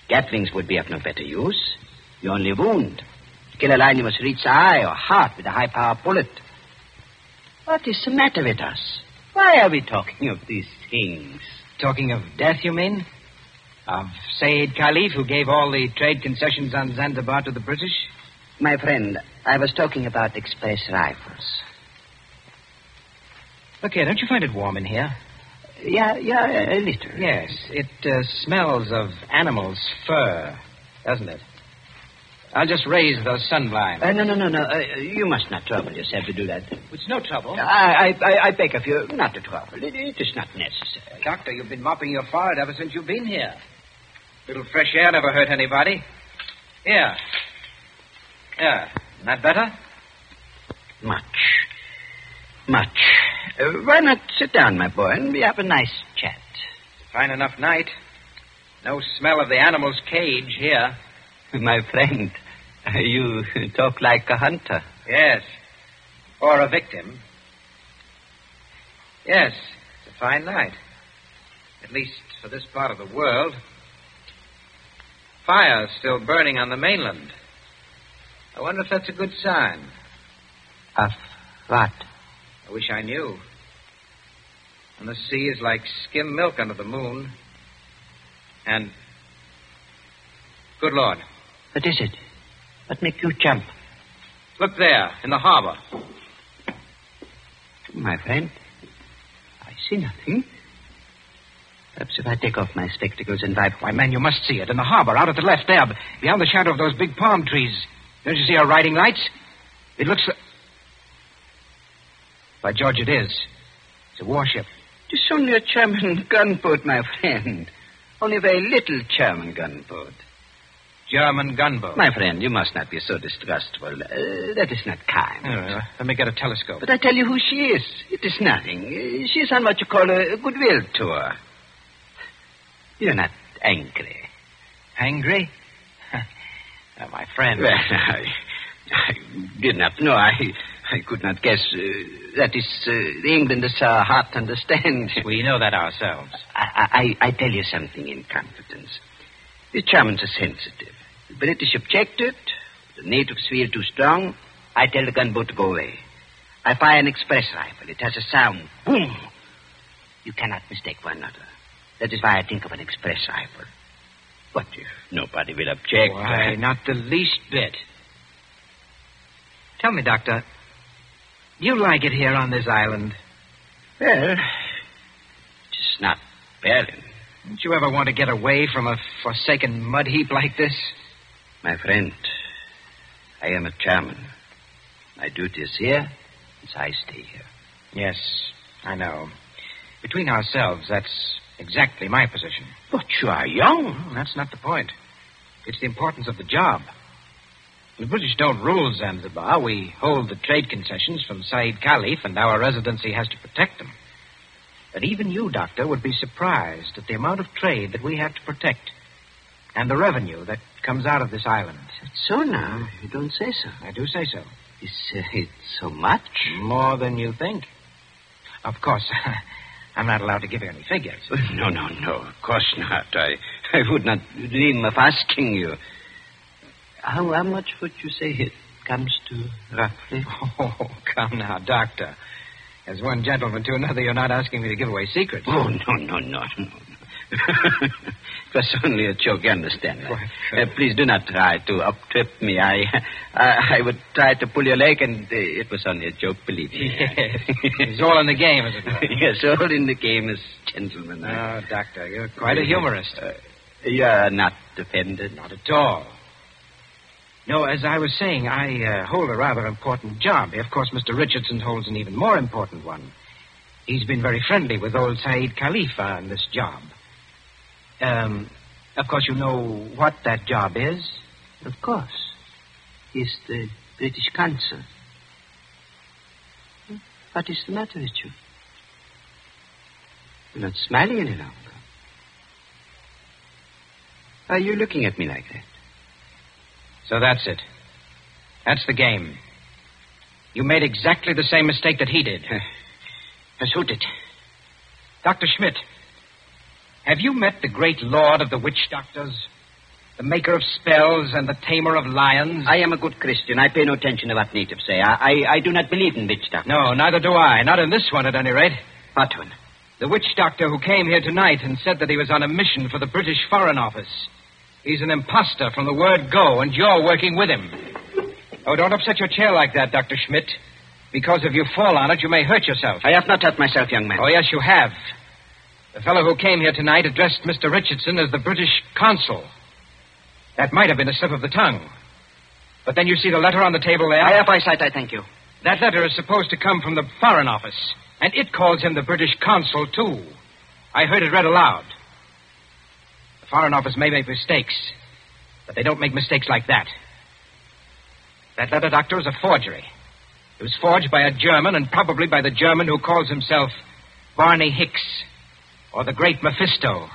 Gatlings would be of no better use. You only wound. To kill a lion, you must reach the eye or heart with a high-power bullet. What is the matter with us? Why are we talking of these things? Talking of death, you mean? Of Said Khalif, who gave all the trade concessions on Zanzibar to the British? My friend, I was talking about express rifles. Look here, don't you find it warm in here? Yeah, a little. Yes, it smells of animal's fur, doesn't it? I'll just raise those sun blinds. No. You must not trouble yourself to do that. It's no trouble. I beg of you not to trouble. It is not necessary. Doctor, you've been mopping your forehead ever since you've been here. A little fresh air never hurt anybody. Here. Isn't that better? Much. Why not sit down, my boy, and we have a nice chat? Fine enough night. No smell of the animal's cage here. My friend, you talk like a hunter. Yes. Or a victim. Yes, it's a fine night. At least for this part of the world. Fire's still burning on the mainland. I wonder if that's a good sign. Of what? I wish I knew. And the sea is like skim milk under the moon. And... Good Lord. What is it? What makes you jump? Look there, in the harbor. My friend, I see nothing. Perhaps if I take off my spectacles and wipe... Why, man, you must see it. In the harbor, out at the left there, beyond the shadow of those big palm trees. Don't you see our riding lights? It looks... By George, it is. It's a warship. It's only a German gunboat, my friend. Only a very little German gunboat. German gunboat? My friend, you must not be so distrustful. That is not kind. Let me get a telescope. But I tell you who she is. It is nothing. She is on what you call a goodwill tour. You're not angry. Angry? My friend. Well, I did not know. I could not guess. That is, the Englanders are hard to understand. We know that ourselves. I tell you something in confidence. The Germans are sensitive. The British objected. The natives feel too strong. I tell the gunboat to go away. I fire an express rifle. It has a sound. Boom! You cannot mistake one another. That is why I think of an express rifle. What if nobody will object? Why, not the least bit. Tell me, Doctor, You like it here on this island? Well, just not barren. Don't you ever want to get away from a forsaken mud heap like this? My friend, I am a chairman. My duty is here, so I stay here. Yes, I know. Between ourselves, that's exactly my position. But you are young. Well, that's not the point. It's the importance of the job. The British don't rule Zanzibar. We hold the trade concessions from Said Khalif, and our residency has to protect them. But even you, Doctor, would be surprised at the amount of trade that we have to protect and the revenue that comes out of this island. That's so now. You don't say so. I do say so. It's so much? More than you think. Of course, I'm not allowed to give you any figures. No, of course not. I would not dream of asking you. How much would you say it comes to, roughly? Oh, come now, Doctor. As one gentleman to another, you're not asking me to give away secrets. Oh, no. It was only a joke, you understand. Please do not try to up-trip me. I would try to pull your leg, and it was only a joke, believe me. Yes. It's all in the game, is it not? Yes, all in the game as gentlemen. Oh, Doctor, you're quite a humorist. You're not offended? Not at all. No, as I was saying, I hold a rather important job. Of course, Mr. Richardson holds an even more important one. He's been very friendly with old Said Khalifa on this job. Of course, you know what that job is? Of course. He's the British consul. What is the matter with you? You're not smiling any longer. Why are you looking at me like that? So that's it. That's the game. You made exactly the same mistake that he did. Who did? Dr. Schmidt, have you met the great lord of the witch doctors? The maker of spells and the tamer of lions? I am a good Christian. I pay no attention to what natives say. I do not believe in witch doctors. No, neither do I. Not in this one, at any rate. What one? The witch doctor who came here tonight and said that he was on a mission for the British Foreign Office. He's an imposter from the word go, and you're working with him. Oh, don't upset your chair like that, Dr. Schmidt. Because if you fall on it, you may hurt yourself. I have not hurt myself, young man. Oh, yes, you have. The fellow who came here tonight addressed Mr. Richardson as the British consul. That might have been a slip of the tongue. But then you see the letter on the table there? I have eyesight, I thank you. That letter is supposed to come from the Foreign Office, and it calls him the British consul, too. I heard it read aloud. The Foreign Office may make mistakes, but they don't make mistakes like that. That letter, Doctor, is a forgery. It was forged by a German, and probably by the German who calls himself Barney Hicks, or the Great Mephisto.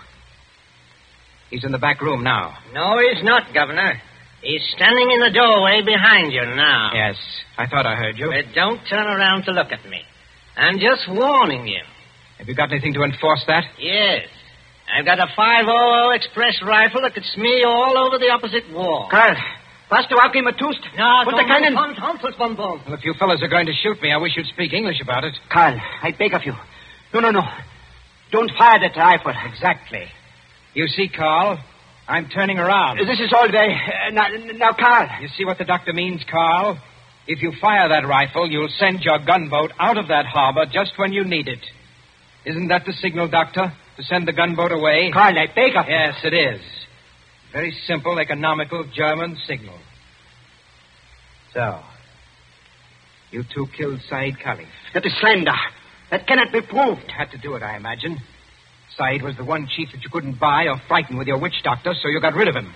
He's in the back room now. No, he's not, Governor. He's standing in the doorway behind you now. Yes, I thought I heard you. But don't turn around to look at me. I'm just warning you. Have you got anything to enforce that? Yes. I've got a 500 Express rifle that could smear you all over the opposite wall. Karl, was du auch immer tust? No, Put the cannon. Well, if you fellas are going to shoot me, I wish you'd speak English about it. Karl, I beg of you. No. Don't fire that rifle. Exactly. You see, Carl, I'm turning around. This is all day. Now, Karl. You see what the doctor means, Carl? If you fire that rifle, you'll send your gunboat out of that harbor just when you need it. Isn't that the signal, Doctor? To send the gunboat away? Karl, I beg of you. Yes, it is. Very simple, economical German signal. So, you two killed Said Khalif. That is slander. That cannot be proved. Had to do it, I imagine. Said was the one chief that you couldn't buy or frighten with your witch doctor, so you got rid of him.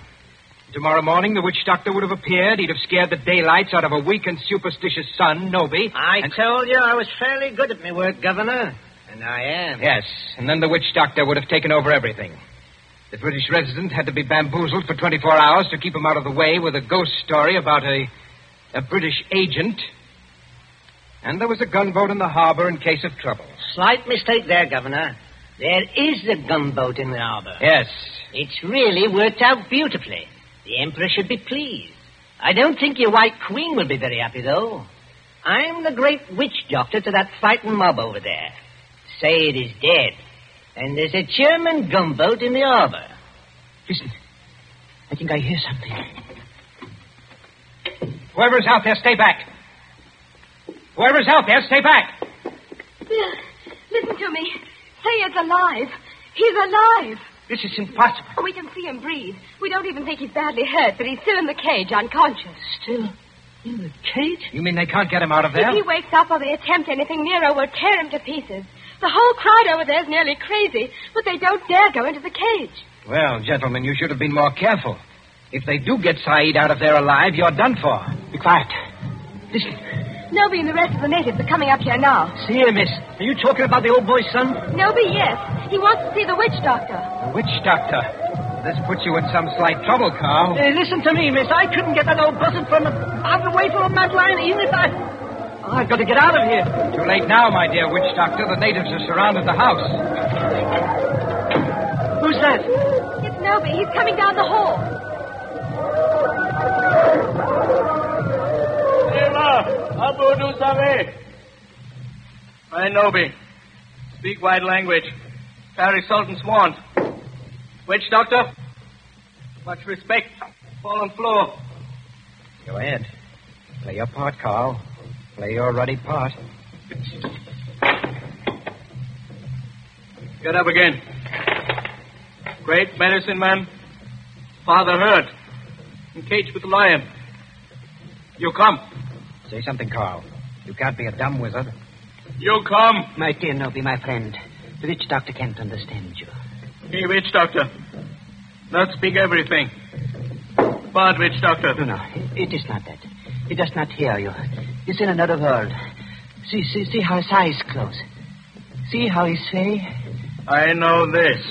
Tomorrow morning, the witch doctor would have appeared. He'd have scared the daylights out of a weak and superstitious son, Noby. I told you I was fairly good at my work, Governor. And I am. Yes, and then the witch doctor would have taken over everything. The British resident had to be bamboozled for 24 hours to keep him out of the way with a ghost story about a British agent. And there was a gunboat in the harbor in case of trouble. Slight mistake there, Governor. There is a gunboat in the harbor. Yes. It's really worked out beautifully. The Emperor should be pleased. I don't think your White Queen will be very happy, though. I'm the great witch doctor to that frightened mob over there. Said is dead. And there's a German gunboat in the harbor. Listen. I think I hear something. Whoever's out there, stay back. Whoever's out there, stay back. Bill, listen to me. Say it's alive. He's alive. This is impossible. We can see him breathe. We don't even think he's badly hurt, but he's still in the cage, unconscious. Still in the cage? You mean they can't get him out of there? If he wakes up or they attempt anything, Nero will tear him to pieces. The whole crowd over there is nearly crazy, but they don't dare go into the cage. Well, gentlemen, you should have been more careful. If they do get Saeed out of there alive, you're done for. Be quiet. Listen. Nobi and the rest of the natives are coming up here now. See here, miss. Are you talking about the old boy's son? Nobi, yes. He wants to see the witch doctor. The witch doctor? This puts you in some slight trouble, Carl. Listen to me, miss. I couldn't get that old buzzard out of the way from a mad lion, even if I've got to get out of here. Too late now, my dear witch doctor. The natives have surrounded the house. Who's that? It's Nobi. He's coming down the hall. Abu Dusabe. I Nobi. Speak white language. Carry Sultan's wand. Witch doctor. Much respect. Fallen floor. Go ahead. Play your part, Carl. Play your ruddy part. Get up again. Great medicine man. Father hurt. Encaged with the lion. You come. Say something, Carl. You can't be a dumb wizard. You come. My dear Nobi, my friend. The witch doctor can't understand you. Hey, witch doctor. Not speak everything. Bad witch doctor. No, it is not that. He does not hear you. He's in another world. See how his eyes close. See how he say? I know this.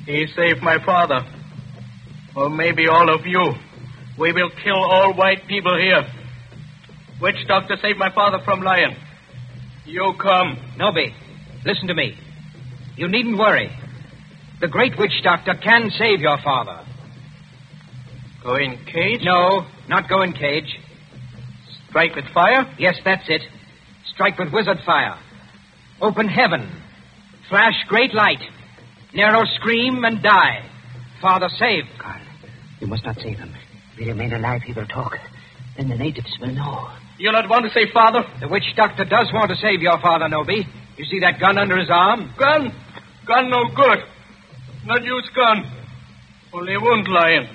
He saved my father. Or maybe all of you. We will kill all white people here. Witch doctor saved my father from lion. You come. Nobi, listen to me. You needn't worry. The great witch doctor can save your father. Go in cage? No, not go in cage. Strike with fire? Yes, that's it. Strike with wizard fire. Open heaven. Flash great light. Nero scream and die. Father saved. Carl, you must not save him. If he remain alive, he will talk. Then the natives will know. You not want to save father? The witch doctor does want to save your father, Nobi. You see that gun under his arm? Gun? Gun no good. Not use gun. Only wound lion.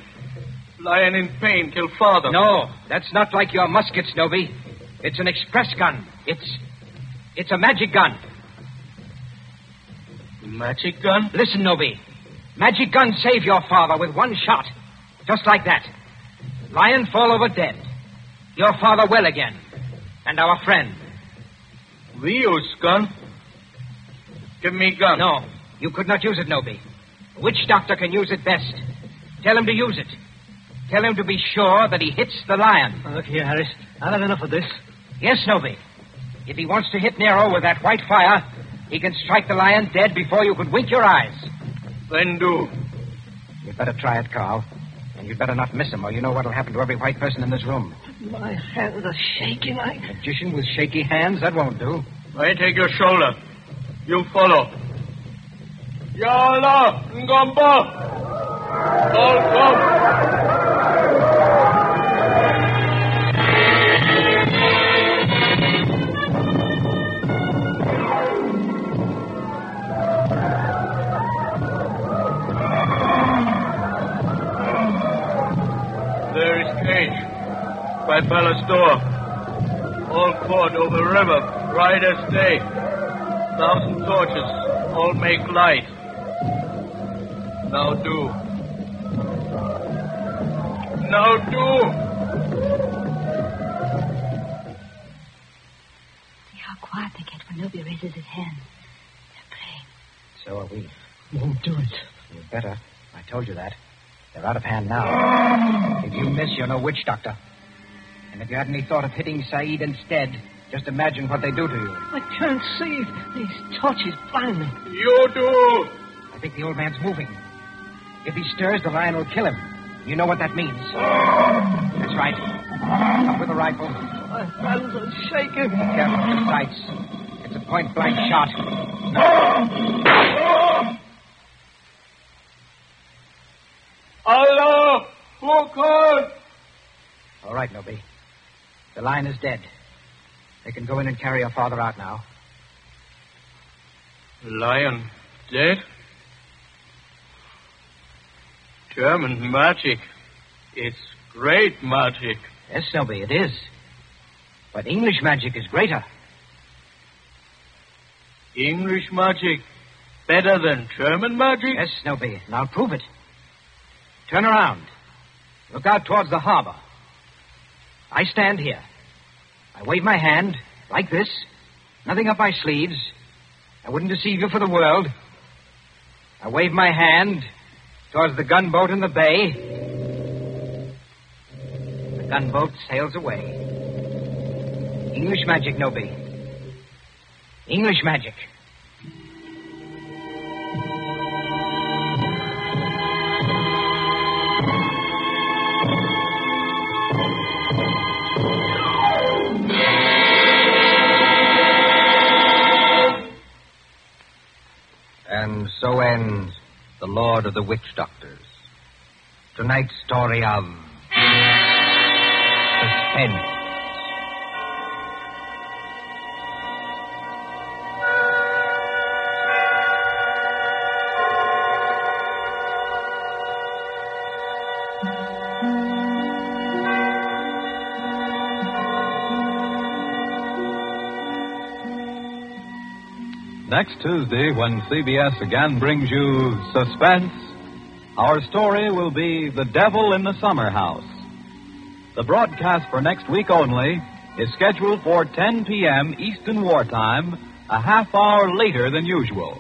Lion in pain kill father. No, that's not like your muskets, Nobi. It's an express gun. It's a magic gun. Magic gun? Listen, Nobi. Magic gun save your father with one shot. Just like that. Lion fall over dead. Your father well again. And our friend. We use gun? Give me gun. No, you could not use it, Nobi. The witch doctor can use it best. Tell him to use it. Tell him to be sure that he hits the lion. Look here, Harris. I've had enough of this. Yes, Nobi. If he wants to hit Nero with that white fire, he can strike the lion dead before you could wink your eyes. Then do. You'd better try it, Carl. And you'd better not miss him, or you know what'll happen to every white person in this room. My hands are shaking like... Magician with shaky hands? That won't do. I take your shoulder. You follow. Yalla, Ngomba. All come. There is cage by palace door. All court over river, bright as day. 1,000 torches, all make light. Now do. Now do. See how quiet they get when Nobi raises his hand. They're praying. So are we. Won't do it. You'd better. I told you that. They're out of hand now. If you miss, you're no witch doctor. And if you had any thought of hitting Saeed instead, just imagine what they do to you. I can't see. These torches blind me. You do. I think the old man's moving. If he stirs, the lion will kill him. You know what that means. That's right. Up with the rifle. My hands are shaking. Be careful with the sights. It's a point-blank shot. Allah, who called? All right, Nobi. The lion is dead. They can go in and carry your father out now. Lion dead? German magic. It's great magic. Yes, Snowby, it is. But English magic is greater. English magic better than German magic? Yes, Snowby, and I'll prove it. Turn around. Look out towards the harbor. I stand here. I wave my hand, like this. Nothing up my sleeves. I wouldn't deceive you for the world. I wave my hand towards the gunboat in the bay. The gunboat sails away. English magic, Noby. English magic. And so ends The Lord of the Witch Doctors. Tonight's story of Suspense. Next Tuesday, when CBS again brings you Suspense, our story will be The Devil in the Summer House. The broadcast for next week only is scheduled for 10 p.m. Eastern Wartime, a half hour later than usual.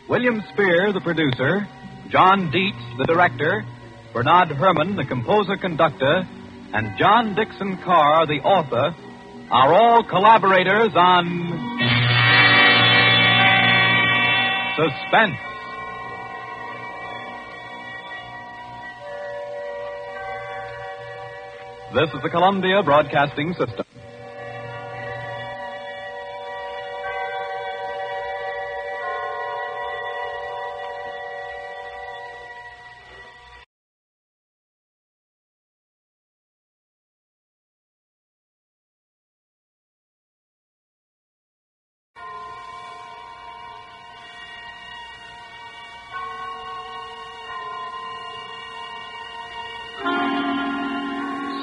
William Spear, the producer, John Dietz, the director, Bernard Herrmann, the composer-conductor, and John Dixon Carr, the author, are all collaborators on Suspense. This is the Columbia Broadcasting System.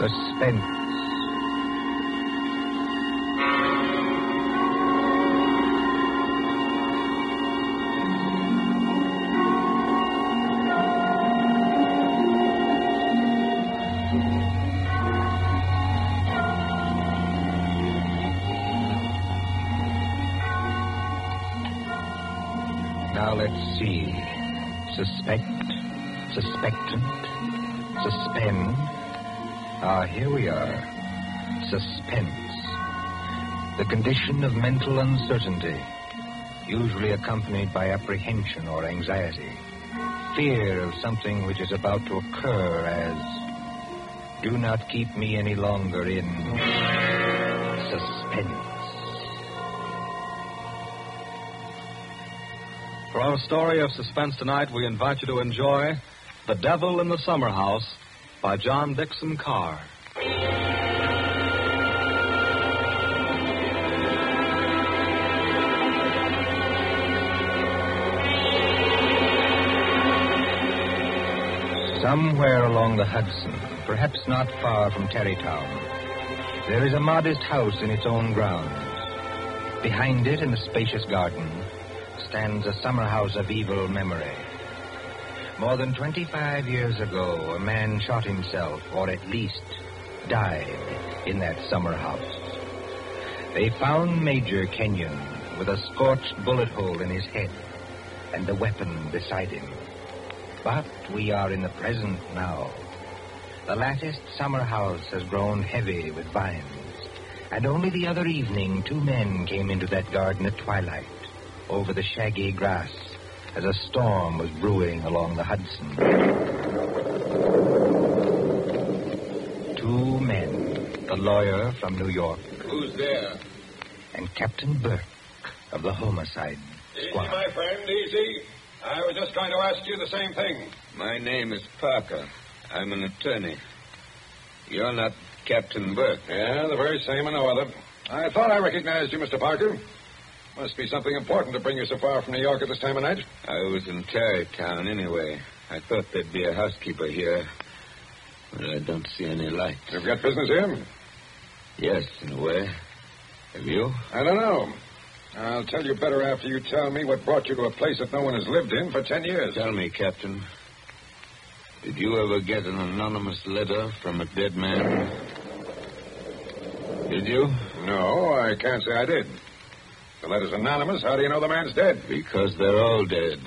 Suspense. Now let's see. Suspect, suspectant, suspend. Here we are. Suspense. The condition of mental uncertainty, usually accompanied by apprehension or anxiety. Fear of something which is about to occur, as do not keep me any longer in suspense. For our story of suspense tonight, we invite you to enjoy The Devil in the Summer House by John Dixon Carr. Somewhere along the Hudson, perhaps not far from Tarrytown, there is a modest house in its own grounds. Behind it, in a spacious garden, stands a summer house of evil memory. More than 25 years ago, a man shot himself, or at least died, in that summer house. They found Major Kenyon with a scorched bullet hole in his head and the weapon beside him. But we are in the present now. The latticed summer house has grown heavy with vines, and only the other evening 2 men came into that garden at twilight, over the shaggy grass, as a storm was brewing along the Hudson. 2 men, the lawyer from New York. Who's there? And Captain Burke of the homicide squad. Easy, my friend, easy. I was just going to ask you the same thing. My name is Parker. I'm an attorney. You're not Captain Burke. Yeah, the very same and no other. I thought I recognized you, Mr. Parker. Must be something important to bring you so far from New York at this time of night. I was in Tarrytown anyway. I thought there'd be a housekeeper here, but I don't see any light. You've got business here? Yes, in a way. Have you? I don't know. I'll tell you better after you tell me what brought you to a place that no one has lived in for 10 years. Tell me, Captain. Did you ever get an anonymous letter from a dead man? Did you? No, I can't say I did. The letter's anonymous. How do you know the man's dead? Because they're all dead.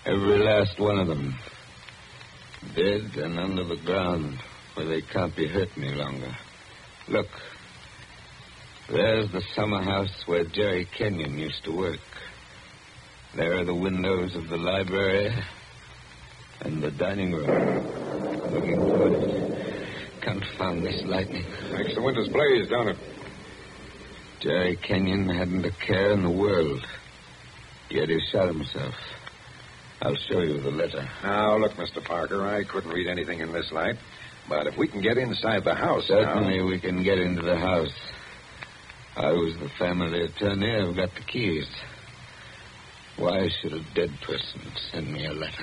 Every last one of them. Dead and under the ground, where they can't be hurt any longer. Look. There's the summer house where Jerry Kenyon used to work. There are the windows of the library and the dining room. Looking toward it. Confound this lightning. Makes the windows blaze, don't it? Jerry Kenyon hadn't a care in the world. Yet he shot himself. I'll show you the letter. Now, look, Mr. Parker, I couldn't read anything in this light. But if we can get inside the house Certainly we can get into the house. I was the family attorney. I've got the keys. Why should a dead person send me a letter?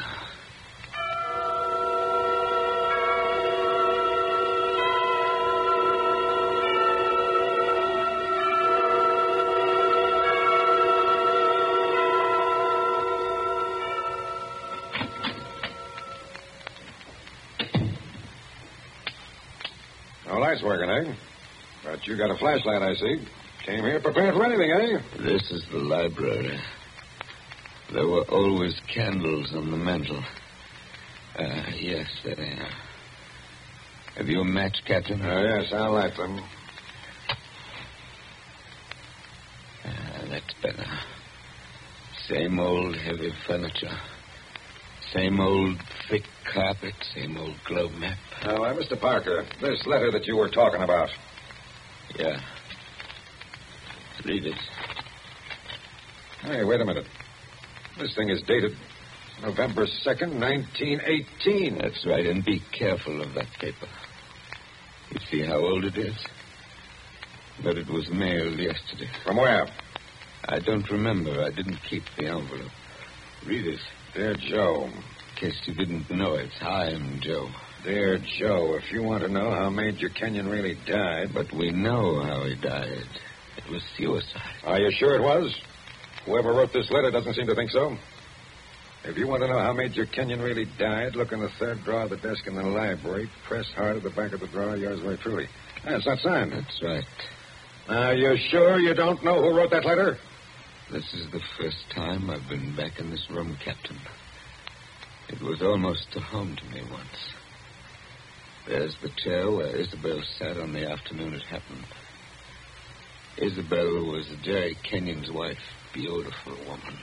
No lights working, eh? But you got a flashlight, I see. Came here prepared for anything, eh? This is the library. There were always candles on the mantel. Yes, there they are. Have you a match, Captain? Yes, I'll light them. That's better. Same old heavy furniture. Same old thick carpet. Same old globe map. Now, Mr. Parker, this letter that you were talking about. Yeah. Read it. Hey, wait a minute. This thing is dated November 2nd, 1918. That's right, and be careful of that paper. You see how old it is? But it was mailed yesterday. From where? I don't remember. I didn't keep the envelope. Read it. Dear Joe. In case you didn't know it, I'm Joe. Dear Joe, if you want to know how Major Kenyon really died... But we know how he died. It was suicide. Are you sure it was? Whoever wrote this letter doesn't seem to think so. If you want to know how Major Kenyon really died, look in the third drawer of the desk in the library. Press hard at the back of the drawer. Yours very truly. It's not signed. That's right. Now, you sure you don't know who wrote that letter? This is the first time I've been back in this room, Captain. It was almost a home to me once. There's the chair where Isabel sat on the afternoon it happened. Isabel was Jerry Kenyon's wife. Beautiful woman.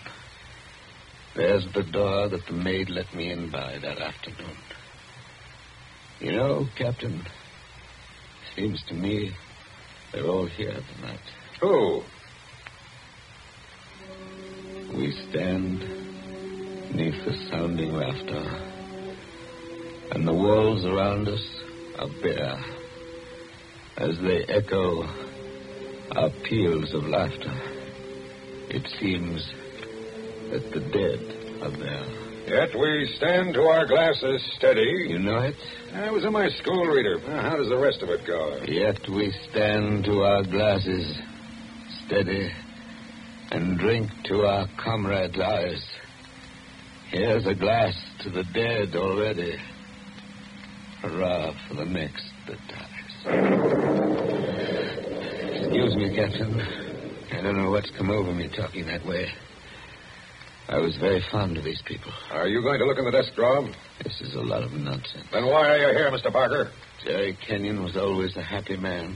There's the door that the maid let me in by that afternoon. You know, Captain, seems to me they're all here tonight. Who? We stand beneath the sounding rafter, and the walls around us are bare as they echo our peals of laughter. It seems that the dead are there. Yet we stand to our glasses steady. You know it? I was in my school reader. How does the rest of it go? Yet we stand to our glasses steady and drink to our comrades' lives. Here's a glass to the dead already. Hurrah for the next that dies. Excuse me, Captain. I don't know what's come over me talking that way. I was very fond of these people. Are you going to look in the desk drawer? This is a lot of nonsense. Then why are you here, Mr. Parker? Jerry Kenyon was always a happy man.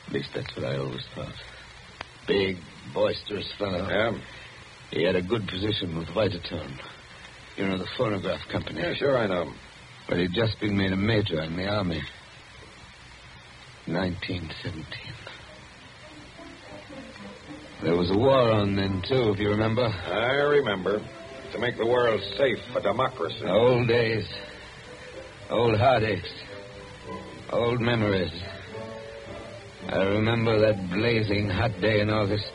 At least that's what I always thought. Big, boisterous fellow. Yeah? He had a good position with Vitaton. You know, the phonograph company. Yeah, sure, I know. But he'd just been made a major in the Army. 1917. There was a war on then, too, if you remember. I remember. To make the world safe for democracy. Old days. Old heartaches. Old memories. I remember that blazing hot day in August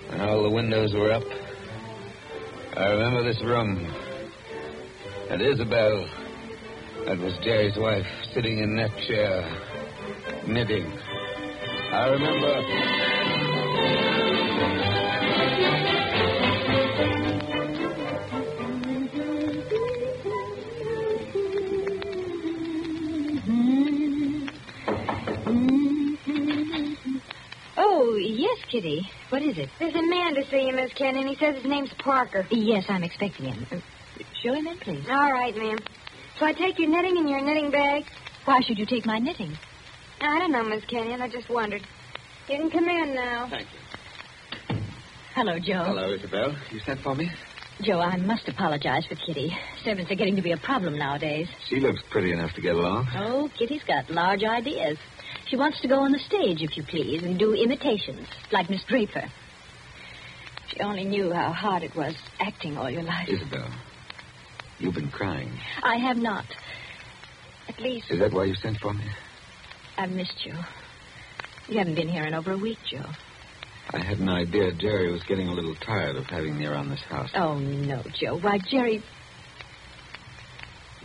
when all the windows were up. I remember this room. And Isabel, that was Jerry's wife, sitting in that chair, knitting. I remember... Oh, yes, Kitty. What is it? There's a man to see you, Miss Kenyon. He says his name's Parker. Yes, I'm expecting him. Show him in, please. All right, ma'am. So I take your knitting in your knitting bag? Why should you take my knitting? I don't know, Miss Kenyon. I just wondered. You can come in now. Thank you. Hello, Joe. Hello, Isabel. You sent for me? Joe, I must apologize for Kitty. Servants are getting to be a problem nowadays. She looks pretty enough to get along. Oh, Kitty's got large ideas. She wants to go on the stage, if you please, and do imitations, like Miss Draper. If you only knew how hard it was acting all your life. Isabel, you've been crying. I have not. At least... Is that why you sent for me? I've missed you. You haven't been here in over a week, Joe. I had an idea Jerry was getting a little tired of having me around this house. Oh, no, Joe. Why, Jerry...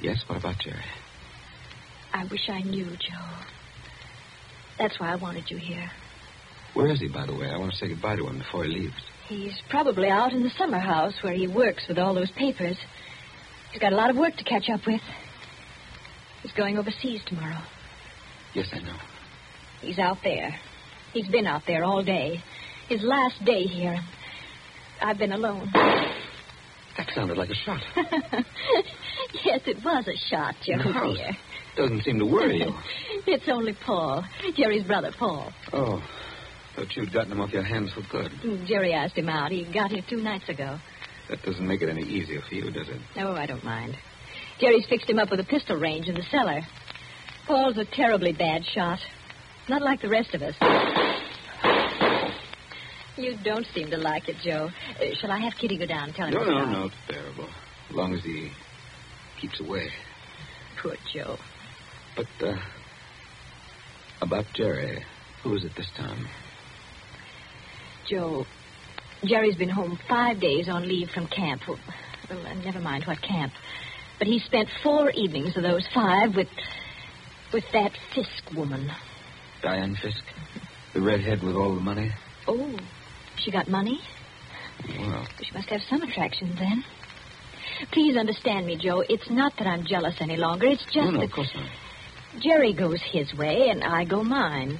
Yes, what about Jerry? I wish I knew, Joe. That's why I wanted you here. Where is he, by the way? I want to say goodbye to him before he leaves. He's probably out in the summer house where he works with all those papers. He's got a lot of work to catch up with. He's going overseas tomorrow. Yes, I know. He's out there. He's been out there all day. His last day here. I've been alone. That sounded like a shot. Yes, it was a shot, Joe, No, dear. Doesn't seem to worry you. It's only Paul. Jerry's brother, Paul. Oh, thought you'd gotten him off your hands for good. Jerry asked him out. He got here 2 nights ago. That doesn't make it any easier for you, does it? Oh, I don't mind. Jerry's fixed him up with a pistol range in the cellar. Paul's a terribly bad shot. Not like the rest of us. You don't seem to like it, Joe. Shall I have Kitty go down and tell him? No, it's bearable. As long as he keeps away. Poor Joe. But, about Jerry, who is it this time? Joe, Jerry's been home 5 days on leave from camp. Well, never mind what camp. But he spent 4 evenings of those 5 with that Fisk woman. Diane Fisk? The redhead with all the money? Oh, she got money? Well, She must have some attraction then. Please understand me, Joe. It's not that I'm jealous any longer. It's just no, that of course not. Jerry goes his way and I go mine.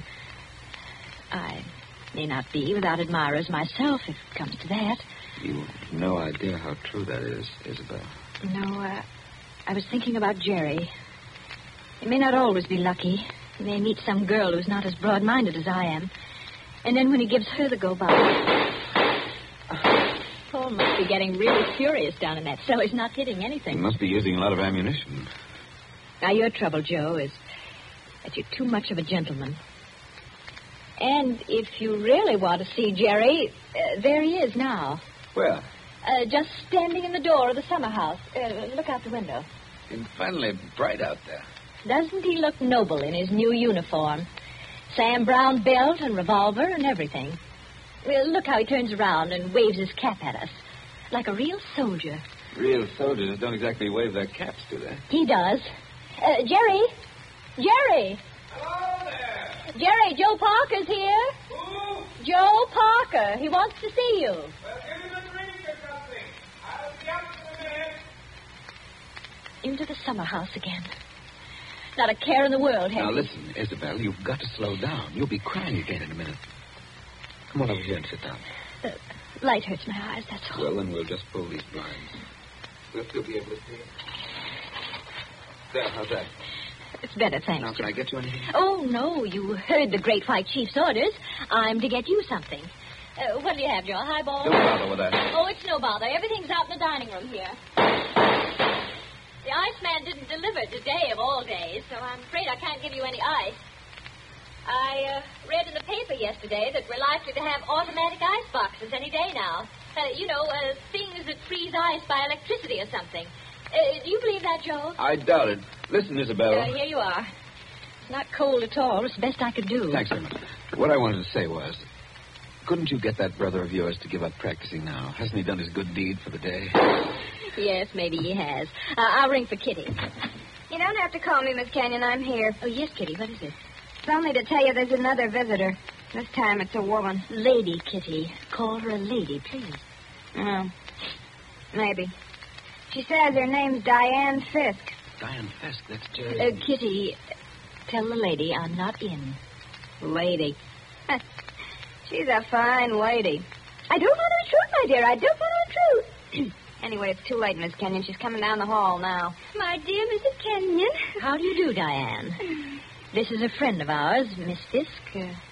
I may not be without admirers myself, if it comes to that. You've no idea how true that is, Isabel. No, I was thinking about Jerry. He may not always be lucky. He may meet some girl who's not as broad-minded as I am. And then when he gives her the go-by... Paul must be getting really furious down in that cell. He's not hitting anything. He must be using a lot of ammunition. Now, your trouble, Joe, is that you're too much of a gentleman. And if you really want to see Jerry, there he is now. Where? Just standing in the door of the summer house. Look out the window. It's finally bright out there. Doesn't he look noble in his new uniform? Sam Brown belt and revolver and everything. Well, look how he turns around and waves his cap at us. Like a real soldier. Real soldiers don't exactly wave their caps, do they? He does. Jerry? Jerry! Hello there! Jerry, Joe Parker's here. Who? Joe Parker. He wants to see you. Well, give him a drink or something. I'll be up in a minute. Into the summer house again. Not a care in the world, Now, Henry. listen, Isabel, you've got to slow down. You'll be crying again in a minute. Come on over here and sit down. The light hurts my eyes, that's all. Well, then we'll just pull these blinds. We'll still be able to see it. There, how's that? It's better, thanks. Now, can I get you anything? Oh, no, you heard the Great White Chief's orders. I'm to get you something. What do you have, Joe? A highball? Don't bother with that. Oh, it's no bother. Everything's out in the dining room here. The Iceman didn't deliver today of all days, so I'm afraid I can't give you any ice. I read in the paper yesterday that we're likely to have automatic ice boxes any day now. Things that freeze ice by electricity or something. Do you believe that, Joe? I doubt it. Listen, Isabel. Here you are. Not cold at all. It's the best I could do. Thanks very much. What I wanted to say was, couldn't you get that brother of yours to give up practicing now? Hasn't he done his good deed for the day? Yes, maybe he has. I'll ring for Kitty. You don't have to call me, Miss Kenyon. I'm here. Oh, yes, Kitty. What is it? It's only to tell you there's another visitor. This time it's a woman. Lady, Kitty. Call her a lady, please. Oh, maybe. She says her name's Diane Fisk. Diane Fisk, that's Jerry. Kitty, tell the lady I'm not in. Lady. She's a fine lady. I don't know the truth, my dear. I don't know the truth. Anyway, it's too late, Miss Kenyon. She's coming down the hall now. My dear Mrs. Kenyon. How do you do, Diane? This is a friend of ours, Miss Fisk,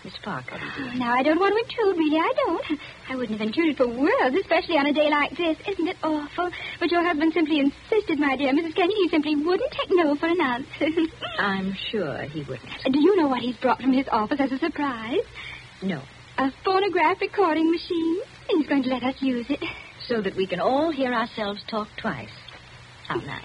Miss Parker. Oh, now, I don't want to intrude, really. I don't. I wouldn't have intruded for worlds, especially on a day like this. Isn't it awful? But your husband simply insisted, my dear Mrs. Kenyon. He simply wouldn't take no for an answer. I'm sure he wouldn't. Do you know what he's brought from his office as a surprise? No. A phonograph recording machine. And he's going to let us use it. So that we can all hear ourselves talk twice. How nice.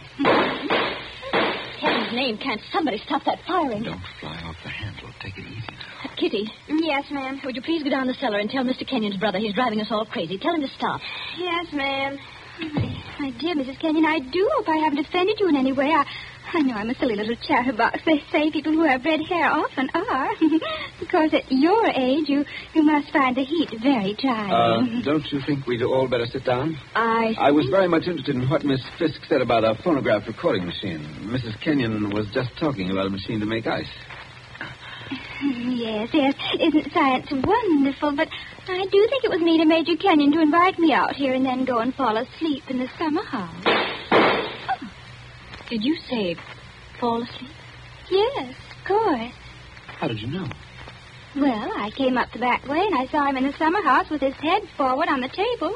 Heaven's name, can't somebody stop that firing? Don't fly off the handle. Take it easy now. Kitty. Yes, ma'am. Would you please go down the cellar and tell Mr. Kenyon's brother he's driving us all crazy? Tell him to stop. Yes, ma'am. My dear Mrs. Kenyon, I do hope I haven't offended you in any way. I know I'm a silly little chatterbox. They say people who have red hair often are. Because at your age, you must find the heat very trying. Don't you think we'd all better sit down? I was very much interested in what Miss Fisk said about a phonograph recording machine. Mrs. Kenyon was just talking about a machine to make ice. Yes. Isn't science wonderful? But I do think it was neat of Major Kenyon to invite me out here and then go and fall asleep in the summer house. Oh. Did you say fall asleep? Yes, of course. How did you know? Well, I came up the back way and I saw him in the summer house with his head forward on the table,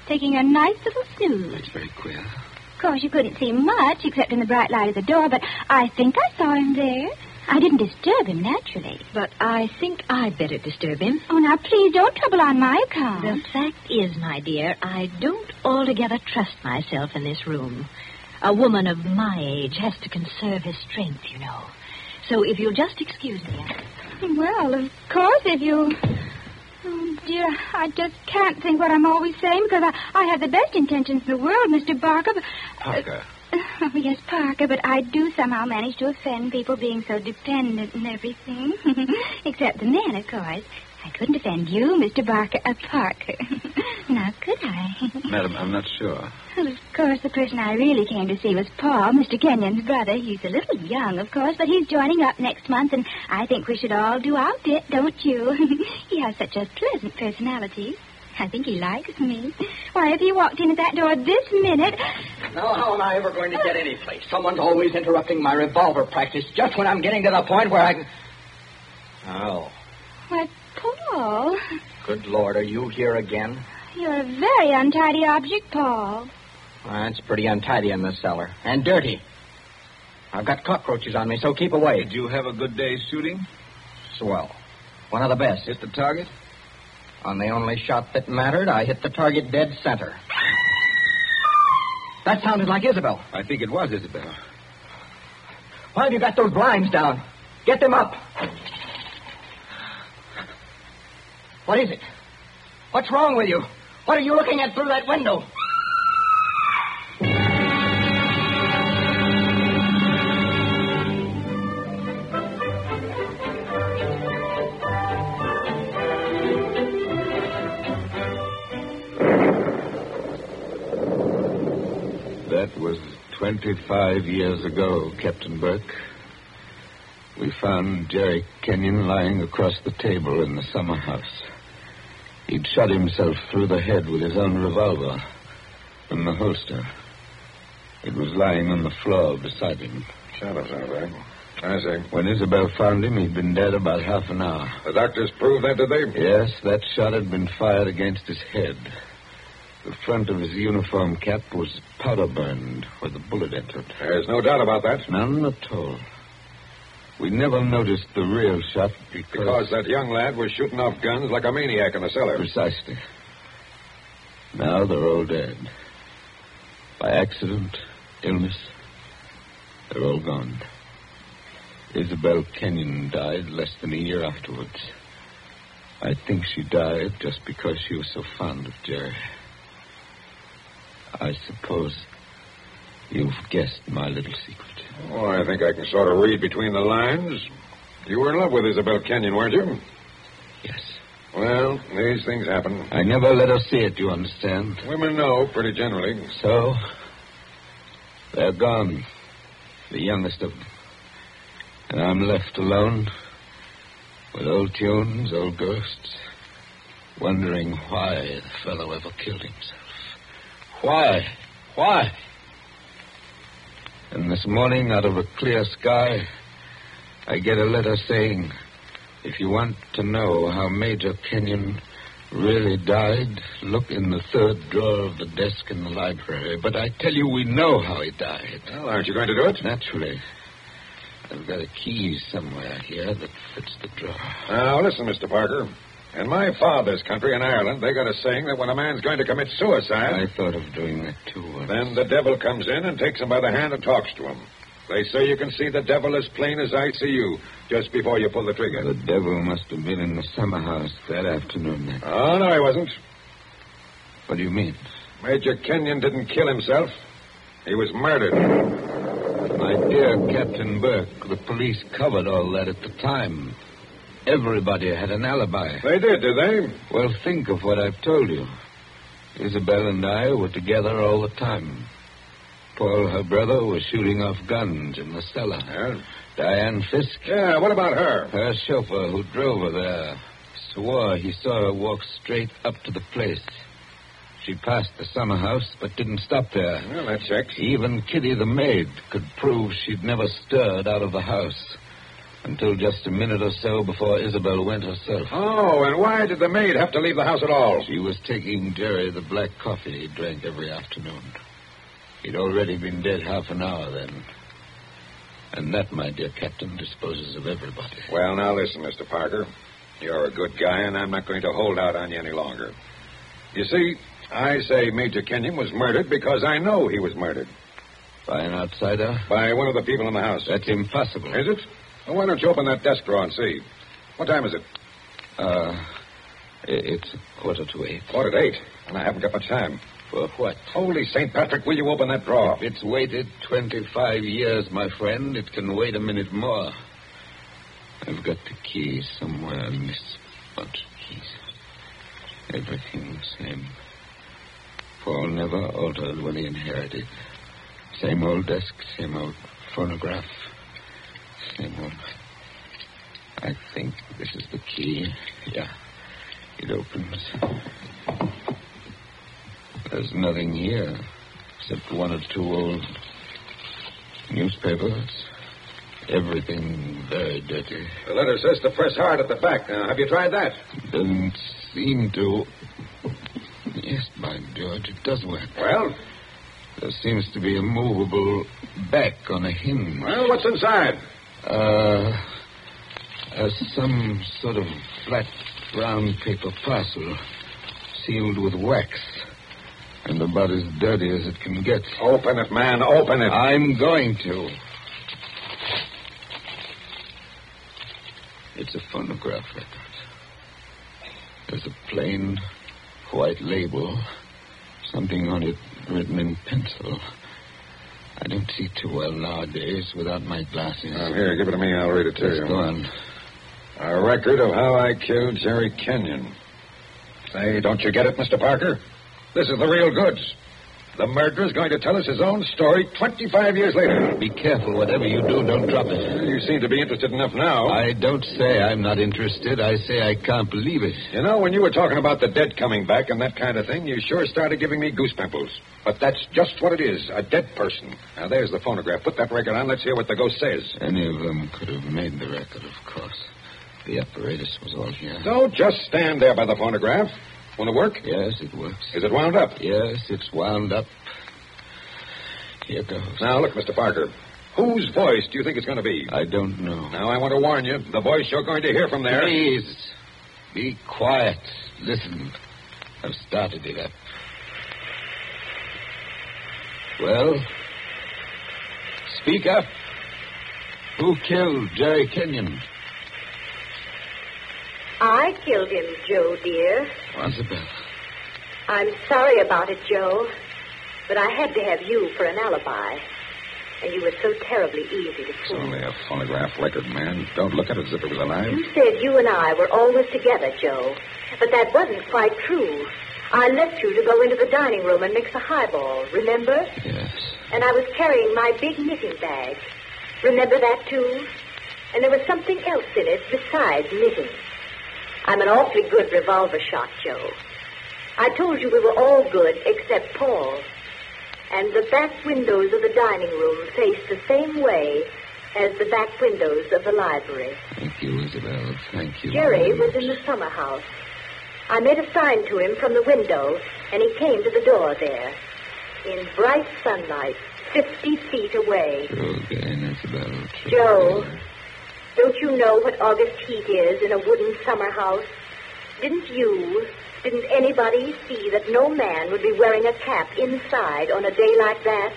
taking a nice little snooze. That's very queer. Of course, you couldn't see much except in the bright light of the door, but I think I saw him there. I didn't disturb him, naturally. But I think I'd better disturb him. Oh, now, please don't trouble on my account. The fact is, my dear, I don't altogether trust myself in this room. A woman of my age has to conserve her strength, you know. So if you'll just excuse me. Well, of course, if you... Oh, dear, I just can't think what I'm always saying because I have the best intentions in the world, Mr. Barker. But, Parker. Oh, yes, Parker, but I do somehow manage to offend people being so dependent and everything. Except the men, of course. I couldn't offend you, Mr. Parker. Now, could I? Madam, I'm not sure. Well, of course, the person I really came to see was Paul, Mr. Kenyon's brother. He's a little young, of course, but he's joining up next month, and I think we should all do our bit, don't you? He has such a pleasant personality. I think he likes me. Why, if he walked in at that door this minute... Now, how am I ever going to get any place? Someone's always interrupting my revolver practice just when I'm getting to the point where I can... Oh. Why, Paul... Good Lord, are you here again? You're a very untidy object, Paul. It's pretty untidy in this cellar. And dirty. I've got cockroaches on me, so keep away. Did you have a good day shooting? Swell. One of the best. Hit the target? On the only shot that mattered, I hit the target dead center. That sounded like Isabel. I think it was Isabel. Why have you got those blinds down? Get them up. What is it? What's wrong with you? What are you looking at through that window? That was 25 years ago, Captain Burke. We found Jerry Kenyon lying across the table in the summer house. He'd shot himself through the head with his own revolver from the holster. It was lying on the floor beside him. Shadows, all right. I see. When Isabel found him, he'd been dead about half an hour. The doctors proved that, did they? Yes, that shot had been fired against his head. The front of his uniform cap was powder burned where the bullet entered. There's no doubt about that. None at all. We never noticed the real shot because that young lad was shooting off guns like a maniac in the cellar. Precisely. Now they're all dead. By accident, illness, they're all gone. Isabel Kenyon died less than a year afterwards. I think she died just because she was so fond of Jerry. I suppose you've guessed my little secret. Oh, I think I can sort of read between the lines. You were in love with Isabel Kenyon, weren't you? Yes. Well, these things happen. I never let her see it, you understand? Women know, pretty generally. So, they're gone. The youngest of them. And I'm left alone with old tunes, old ghosts, wondering why the fellow ever killed himself. Why? Why? And this morning, out of a clear sky, I get a letter saying, if you want to know how Major Kenyon really died, look in the third drawer of the desk in the library. But I tell you, we know how he died. Well, aren't you going to do it? Naturally. I've got a key somewhere here that fits the drawer. Now, listen, Mr. Parker. In my father's country, in Ireland, they got a saying that when a man's going to commit suicide... I thought of doing that, too. Then the devil comes in and takes him by the hand and talks to him. They say you can see the devil as plain as I see you just before you pull the trigger. The devil must have been in the summer house that afternoon, then. Oh, no, he wasn't. What do you mean? Major Kenyon didn't kill himself. He was murdered. My dear Captain Burke, the police covered all that at the time. Everybody had an alibi. They did they? Well, think of what I've told you. Isabel and I were together all the time. Paul, her brother, was shooting off guns in the cellar. Yeah? Diane Fisk. Yeah, what about her? Her chauffeur who drove her there swore he saw her walk straight up to the place. She passed the summer house, but didn't stop there. Well, that checks. Even Kitty the maid could prove she'd never stirred out of the house until just a minute or so before Isabel went herself. Oh, and why did the maid have to leave the house at all? She was taking Jerry the black coffee he drank every afternoon. He'd already been dead half an hour then. And that, my dear Captain, disposes of everybody. Well, now listen, Mr. Parker. You're a good guy, and I'm not going to hold out on you any longer. You see, I say Major Kenyon was murdered because I know he was murdered. By an outsider? By one of the people in the house. That's impossible. Is it? Well, why don't you open that desk drawer and see? What time is it? It's 7:45. 7:45? And I haven't got much time. For what? Holy St. Patrick, will you open that drawer? If it's waited 25 years, my friend, it can wait a minute more. I've got the key somewhere in this bunch of keys. Everything the same. Paul never altered when he inherited. Same old desk, same old phonograph, same old... I think this is the key. Yeah, it opens. There's nothing here except one or two old newspapers. Everything very dirty. The letter says to press hard at the back. Now, have you tried that? Doesn't seem to. Yes, by George, it does work. Well? There seems to be a movable back on a hinge. Well, what's inside? Some sort of flat brown paper parcel sealed with wax. And about as dirty as it can get. Open it, man. Open it. I'm going to. It's a phonograph record. There's a plain white label. Something on it written in pencil. I don't see too well nowadays without my glasses. Here, give it to me. I'll read it to you. Go on. A record of how I killed Jerry Kenyon. Say, don't you get it, Mr. Parker? This is the real goods. The murderer's going to tell us his own story 25 years later. Be careful. Whatever you do, don't drop it. You seem to be interested enough now. I don't say I'm not interested. I say I can't believe it. You know, when you were talking about the dead coming back and that kind of thing, you sure started giving me goose pimples. But that's just what it is, a dead person. Now, there's the phonograph. Put that record on. Let's hear what the ghost says. Any of them could have made the record, of course. The apparatus was all here. Don't just stand there by the phonograph. Will it work? Yes, it works. Is it wound up? Yes, it's wound up. Here goes. Now, look, Mr. Parker. Whose voice do you think it's going to be? I don't know. Now, I want to warn you. The voice you're going to hear from there... Please, be quiet. Listen. I've started it up. Well, speak up. Who killed Jerry Kenyon? I killed him, Joe, dear. Elizabeth. I'm sorry about it, Joe, but I had to have you for an alibi. And you were so terribly easy to It's fool. only a phonograph record, man. Don't look at it as if it was alive. You said you and I were always together, Joe, but that wasn't quite true. I left you to go into the dining room and mix a highball, remember? Yes. And I was carrying my big knitting bag. Remember that, too? And there was something else in it besides knitting. I'm an awfully good revolver shot, Joe. I told you we were all good except Paul. And the back windows of the dining room faced the same way as the back windows of the library. Thank you, Isabel. Thank you. Jerry was in the summer house. I made a sign to him from the window, and he came to the door there. In bright sunlight, 50 feet away. True again, Isabel. True Joe, again. don't you know what August heat is in a wooden summer house? Didn't anybody see that no man would be wearing a cap inside on a day like that?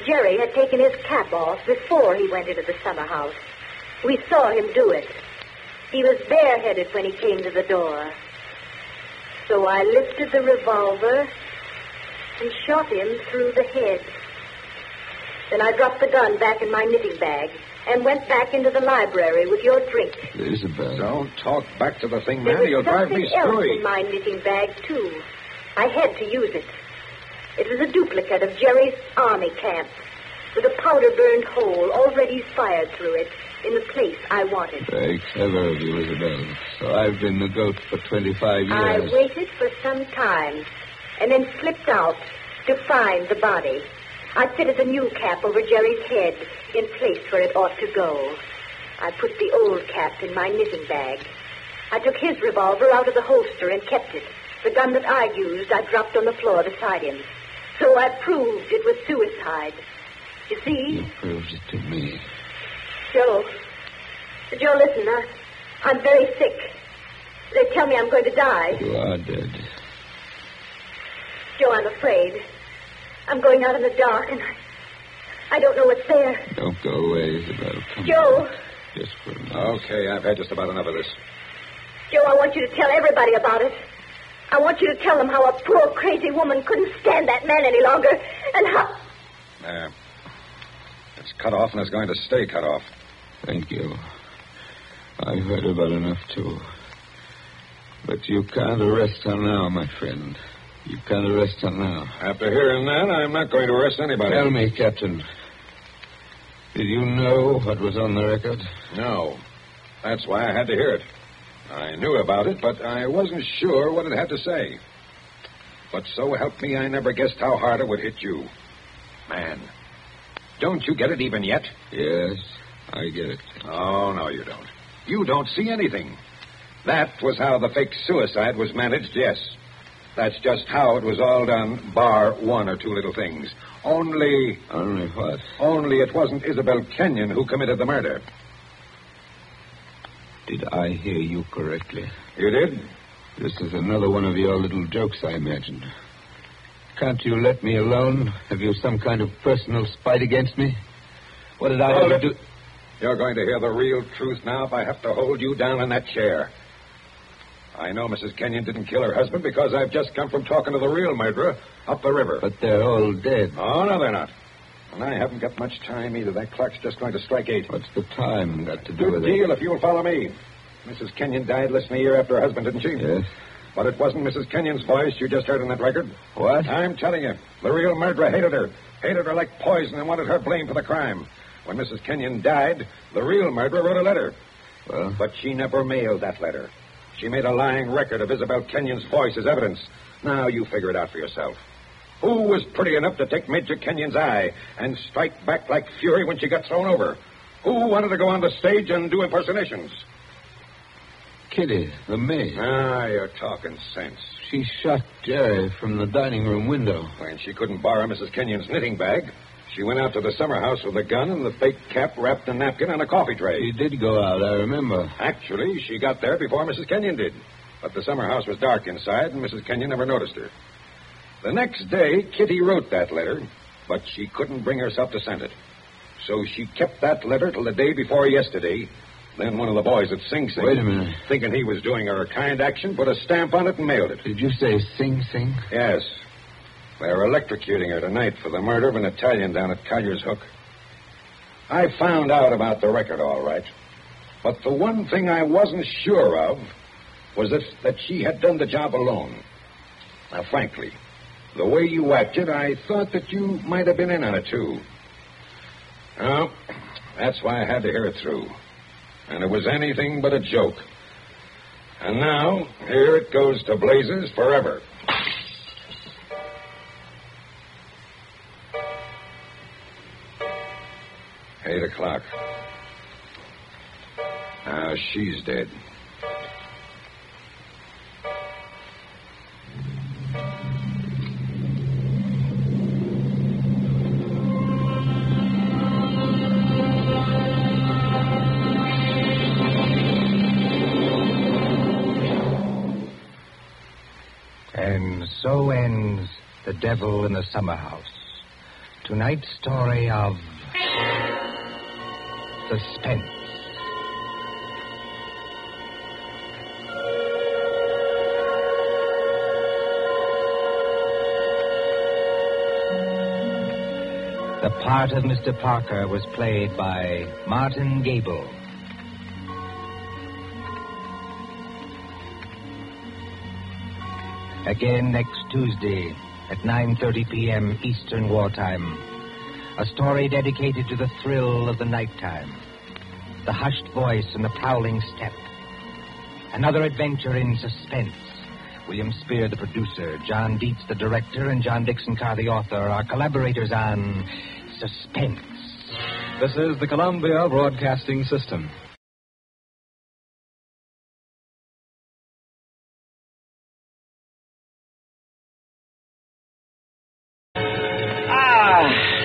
Jerry had taken his cap off before he went into the summer house. We saw him do it. He was bareheaded when he came to the door. So I lifted the revolver and shot him through the head. Then I dropped the gun back in my knitting bag and went back into the library with your drink. Isabel. Don't talk back to the thing, There man. was You'll drive me something else screwy. in my knitting bag, too. I had to use it. It was a duplicate of Jerry's army camp with a powder-burned hole already fired through it in the place I wanted. Very clever of you, Isabel. So I've been the goat for 25 I years. waited for some time and then slipped out to find the body. I fitted the new cap over Jerry's head in place where it ought to go. I put the old cap in my knitting bag. I took his revolver out of the holster and kept it. The gun that I used, I dropped on the floor beside him. So I proved it was suicide. You see? You proved it to me. Joe, listen, I'm very sick. They tell me I'm going to die. You are dead. Joe, I'm afraid. I'm going out in the dark, and I don't know what's there. Don't go away, Isabel. Come Joe. on. Just for a minute. Okay, I've had just about enough of this. Joe, I want you to tell everybody about it. I want you to tell them how a poor, crazy woman couldn't stand that man any longer, and how... There. It's cut off and it's going to stay cut off. Thank you. I've heard about enough, too. But you can't arrest her now, my friend. You can't arrest her now. After hearing that, I'm not going to arrest anybody. Tell me, Captain. Did you know what was on the record? No. That's why I had to hear it. I knew about it, but I wasn't sure what it had to say. But so help me, I never guessed how hard it would hit you. Man, don't you get it even yet? Yes, I get it. Oh, no, you don't. You don't see anything. That was how the fake suicide was managed, yes. That's just how it was all done, bar one or two little things. Only... Only what? Only it wasn't Isabel Kenyon who committed the murder. Did I hear you correctly? You did? This is another one of your little jokes, I imagined. Can't you let me alone? Have you some kind of personal spite against me? What did I ever do? You're going to hear the real truth now if I have to hold you down in that chair. I know Mrs. Kenyon didn't kill her husband because I've just come from talking to the real murderer up the river. But they're all dead. Oh, no, they're not. And I haven't got much time either. That clock's just going to strike 8. What's the time got to do Good with deal it? if you'll follow me. Mrs. Kenyon died less than a year after her husband, didn't she? Yes. But it wasn't Mrs. Kenyon's voice you just heard in that record. What? I'm telling you, the real murderer hated her. Hated her like poison and wanted her blamed for the crime. When Mrs. Kenyon died, the real murderer wrote a letter. Well? But she never mailed that letter. She made a lying record of Isabel Kenyon's voice as evidence. Now you figure it out for yourself. Who was pretty enough to take Major Kenyon's eye and strike back like fury when she got thrown over? Who wanted to go on the stage and do impersonations? Kitty, the maid. Ah, you're talking sense. She shot Jerry from the dining room window. When she couldn't borrow Mrs. Kenyon's knitting bag, she went out to the summer house with a gun and the fake cap wrapped in a napkin and a coffee tray. She did go out, I remember. Actually, she got there before Mrs. Kenyon did. But the summer house was dark inside, and Mrs. Kenyon never noticed her. The next day, Kitty wrote that letter, but she couldn't bring herself to send it. So she kept that letter till the day before yesterday. Then one of the boys at Sing Sing... Wait a minute. Thinking he was doing her a kind action, put a stamp on it and mailed it. Did you say Sing Sing? Yes. They're electrocuting her tonight for the murder of an Italian down at Collier's Hook. I found out about the record, all right. But the one thing I wasn't sure of was that she had done the job alone. Now, frankly, the way you acted, I thought that you might have been in on it, too. Well, that's why I had to hear it through. And it was anything but a joke. And now, here it goes to blazes forever. Eight o'clock. Now she's dead. And so ends The Devil in the Summer House. Tonight's story of Suspense. The part of Mr. Parker was played by Martin Gable. Again next Tuesday at 9:30 p.m. Eastern Wartime. A story dedicated to the thrill of the nighttime. The hushed voice and the prowling step. Another adventure in suspense. William Spear, the producer, John Dietz, the director, and John Dixon Carr, the author, are collaborators on Suspense. This is the Columbia Broadcasting System.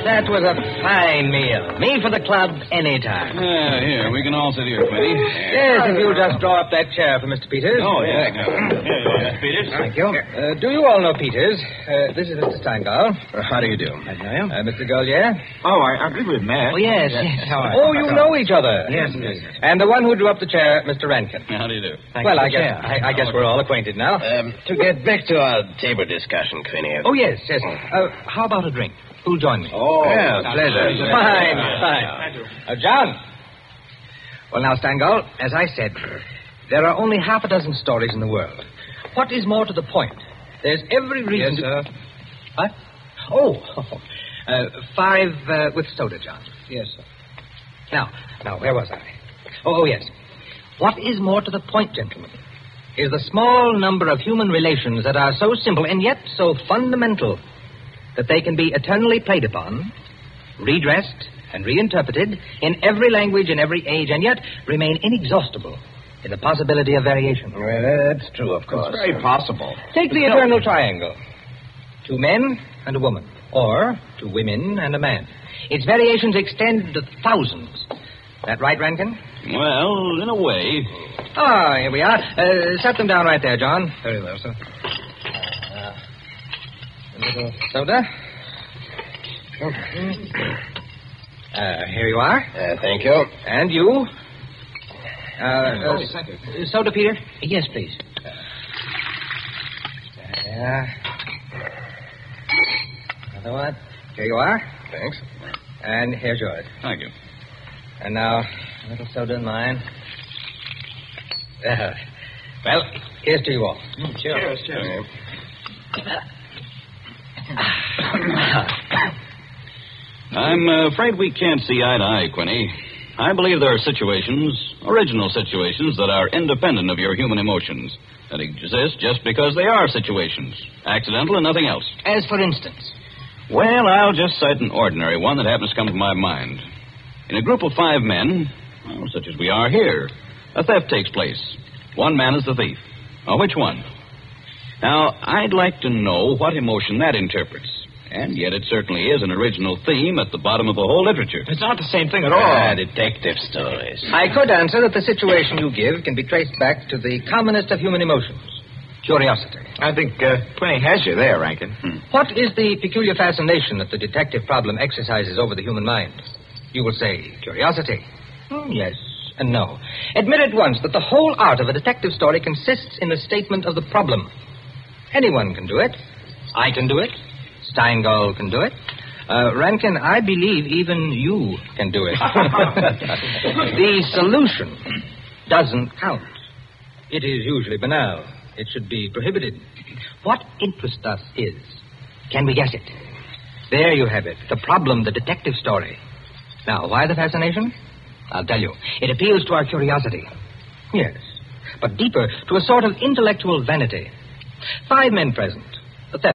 That was a fine meal. Me for the club anytime. Here, we can all sit here, Quinty. Yes, if you'll just draw up that chair for Mr. Peters. Oh, yeah. Here you are, Mr. Peters. Thank you. Do you all know Peters? This is Mr. Steingall. How do you do? Mr. Golier. Oh, I think we've met. Oh, yes. Oh, you know each other. Yes. And the one who drew up the chair, Mr. Rankin. How do you do? Well, I guess we're all acquainted now. To get back to our table discussion, Quinty. Oh, yes. How about a drink? Who'll join me? Oh, yes, pleasure. Fine. John. Well, now, Steingall, as I said, there are only half a dozen stories in the world. What is more to the point? There's every reason Yes, sir. What? Oh, 5 with soda, John. Yes, sir. Now, where was I? Oh, yes. What is more to the point, gentlemen, is the small number of human relations that are so simple and yet so fundamental that they can be eternally played upon, redressed, and reinterpreted in every language, in every age, and yet remain inexhaustible in the possibility of variation. Well, that's true, of course. It's very possible. Take the eternal triangle. 2 men and a woman, or 2 women and a man. Its variations extend to thousands. That right, Rankin? Well, in a way. Ah, here we are. Set them down right there, John. Very well, sir. A little soda. Here you are. Thank you. And you. Thank you. Soda, Peter? Yes, please. Another one. Here you are. Thanks. And here's yours. Thank you. And now, a little soda in mine. Well, here's to you all. Cheers. I'm afraid we can't see eye to eye, Quinny. I believe there are situations, original situations, that are independent of your human emotions, that exist just because they are situations, accidental and nothing else. As for instance? Well, I'll just cite an ordinary one that happens to come to my mind. In a group of 5 men, well, such as we are here, a theft takes place. One man is the thief. Now, which one? Now, I'd like to know what emotion that interprets. And yet it certainly is an original theme at the bottom of the whole literature. It's not the same thing at all. Detective stories. I could answer that the situation you give can be traced back to the commonest of human emotions, curiosity. I think Quinny has you there, Rankin. What is the peculiar fascination that the detective problem exercises over the human mind? You will say curiosity. Yes and no. Admit at once that the whole art of a detective story consists in the statement of the problem. Anyone can do it. I can do it. Steingall can do it. Rankin, I believe even you can do it. The solution doesn't count. It is usually banal. It should be prohibited. What interests us is, can we guess it? There you have it. The problem, the detective story. Now, why the fascination? I'll tell you. It appeals to our curiosity. Yes. But deeper, to a sort of intellectual vanity. 5 men present. The theft.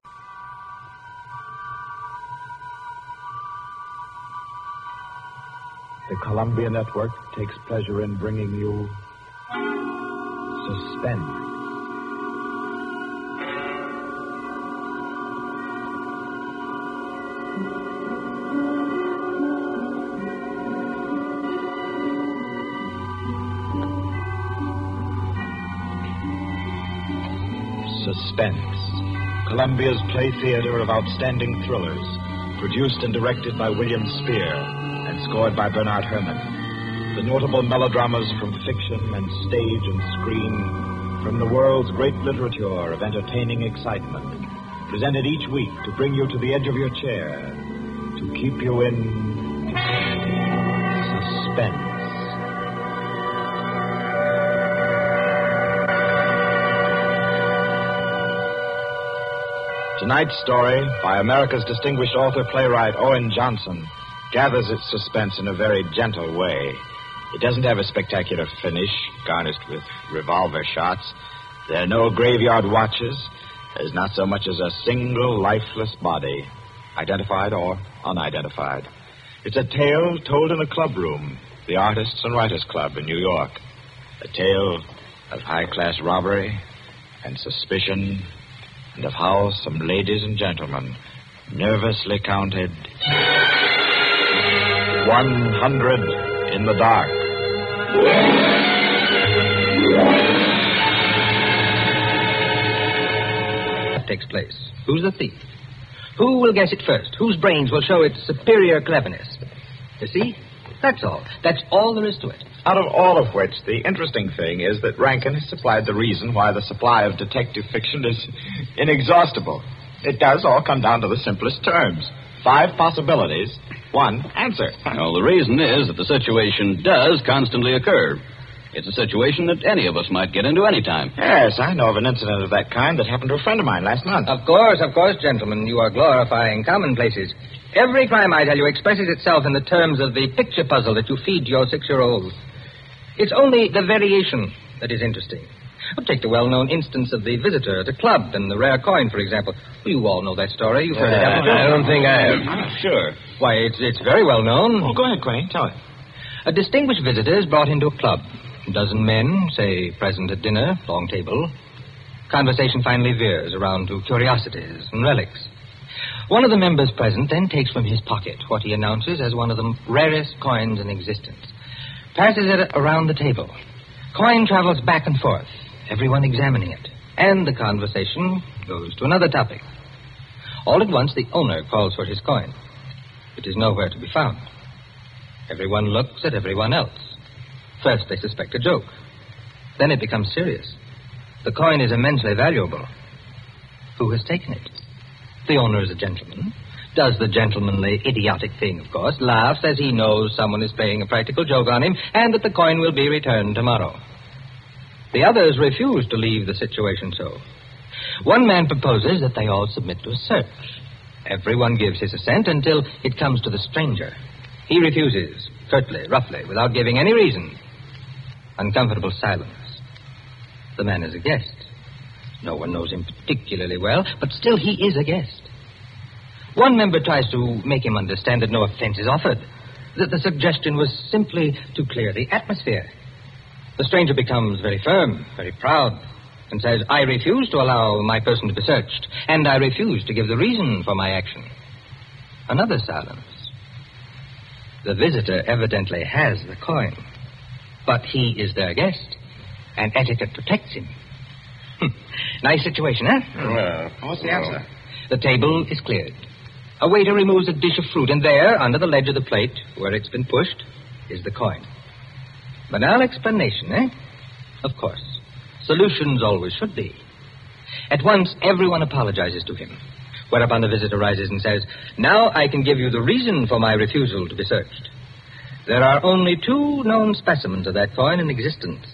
The Columbia Network takes pleasure in bringing you Suspense. Suspense, Columbia's play theater of outstanding thrillers, produced and directed by William Spear and scored by Bernard Herrmann. The notable melodramas from fiction and stage and screen, from the world's great literature of entertaining excitement, presented each week to bring you to the edge of your chair, to keep you in suspense. Tonight's story, by America's distinguished author-playwright Owen Johnson, gathers its suspense in a very gentle way. It doesn't have a spectacular finish, garnished with revolver shots. There are no graveyard watches. There's not so much as a single lifeless body, identified or unidentified. It's a tale told in a club room, the Artists and Writers Club in New York. A tale of high-class robbery and suspicion, and of how some ladies and gentlemen nervously counted 100 in the dark. What takes place? Who's the thief? Who will guess it first? Whose brains will show its superior cleverness? You see? That's all. That's all there is to it. Out of all of which, the interesting thing is that Rankin has supplied the reason why the supply of detective fiction is inexhaustible. It does all come down to the simplest terms. 5 possibilities, 1 answer. Well, the reason is that the situation does constantly occur. It's a situation that any of us might get into any time. Yes, I know of an incident of that kind that happened to a friend of mine last month. Of course, gentlemen. You are glorifying commonplaces. Every crime, I tell you, expresses itself in the terms of the picture puzzle that you feed to your 6-year-old. It's only the variation that is interesting. Well, take the well-known instance of the visitor at a club and the rare coin, for example. Well, you all know that story. You've heard it, haven't you? I don't think I have. Sure. Why, it's very well known. Oh, go ahead, Queen. Tell it. A distinguished visitor is brought into a club. A dozen men, say, present at dinner, long table. Conversation finally veers around to curiosities and relics. One of the members present then takes from his pocket what he announces as one of the rarest coins in existence. Passes it around the table. Coin travels back and forth, everyone examining it. And the conversation goes to another topic. All at once, the owner calls for his coin. It is nowhere to be found. Everyone looks at everyone else. First, they suspect a joke. Then it becomes serious. The coin is immensely valuable. Who has taken it? The owner is a gentleman. Does the gentlemanly, idiotic thing, of course, laughs as he knows someone is playing a practical joke on him and that the coin will be returned tomorrow. The others refuse to leave the situation so. One man proposes that they all submit to a search. Everyone gives his assent until it comes to the stranger. He refuses, curtly, roughly, without giving any reason. Uncomfortable silence. The man is a guest. No one knows him particularly well, but still he is a guest. One member tries to make him understand that no offense is offered, that the suggestion was simply to clear the atmosphere. The stranger becomes very firm, very proud, and says, I refuse to allow my person to be searched, and I refuse to give the reason for my action. Another silence. The visitor evidently has the coin, but he is their guest, and etiquette protects him. Nice situation, huh? Well, what's the answer? The table is cleared. A waiter removes a dish of fruit, and there, under the ledge of the plate, where it's been pushed, is the coin. Banal explanation, eh? Of course. Solutions always should be. At once, everyone apologizes to him, whereupon the visitor rises and says, "Now I can give you the reason for my refusal to be searched. There are only 2 known specimens of that coin in existence,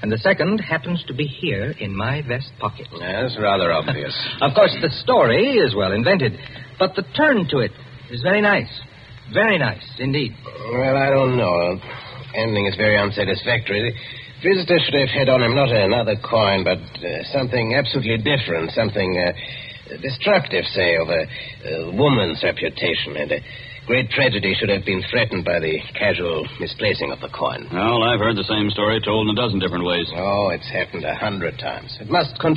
and the second happens to be here in my vest pocket." Yes, rather obvious. Of course, the story is well invented, but the turn to it is very nice. Very nice, indeed. Well, I don't know. Ending is very unsatisfactory. The visitor should have had on him not another coin, but something absolutely different, something destructive, say, of a woman's reputation, and a great tragedy should have been threatened by the casual misplacing of the coin. Well, I've heard the same story told in a dozen different ways. Oh, it's happened 100 times. It must continue.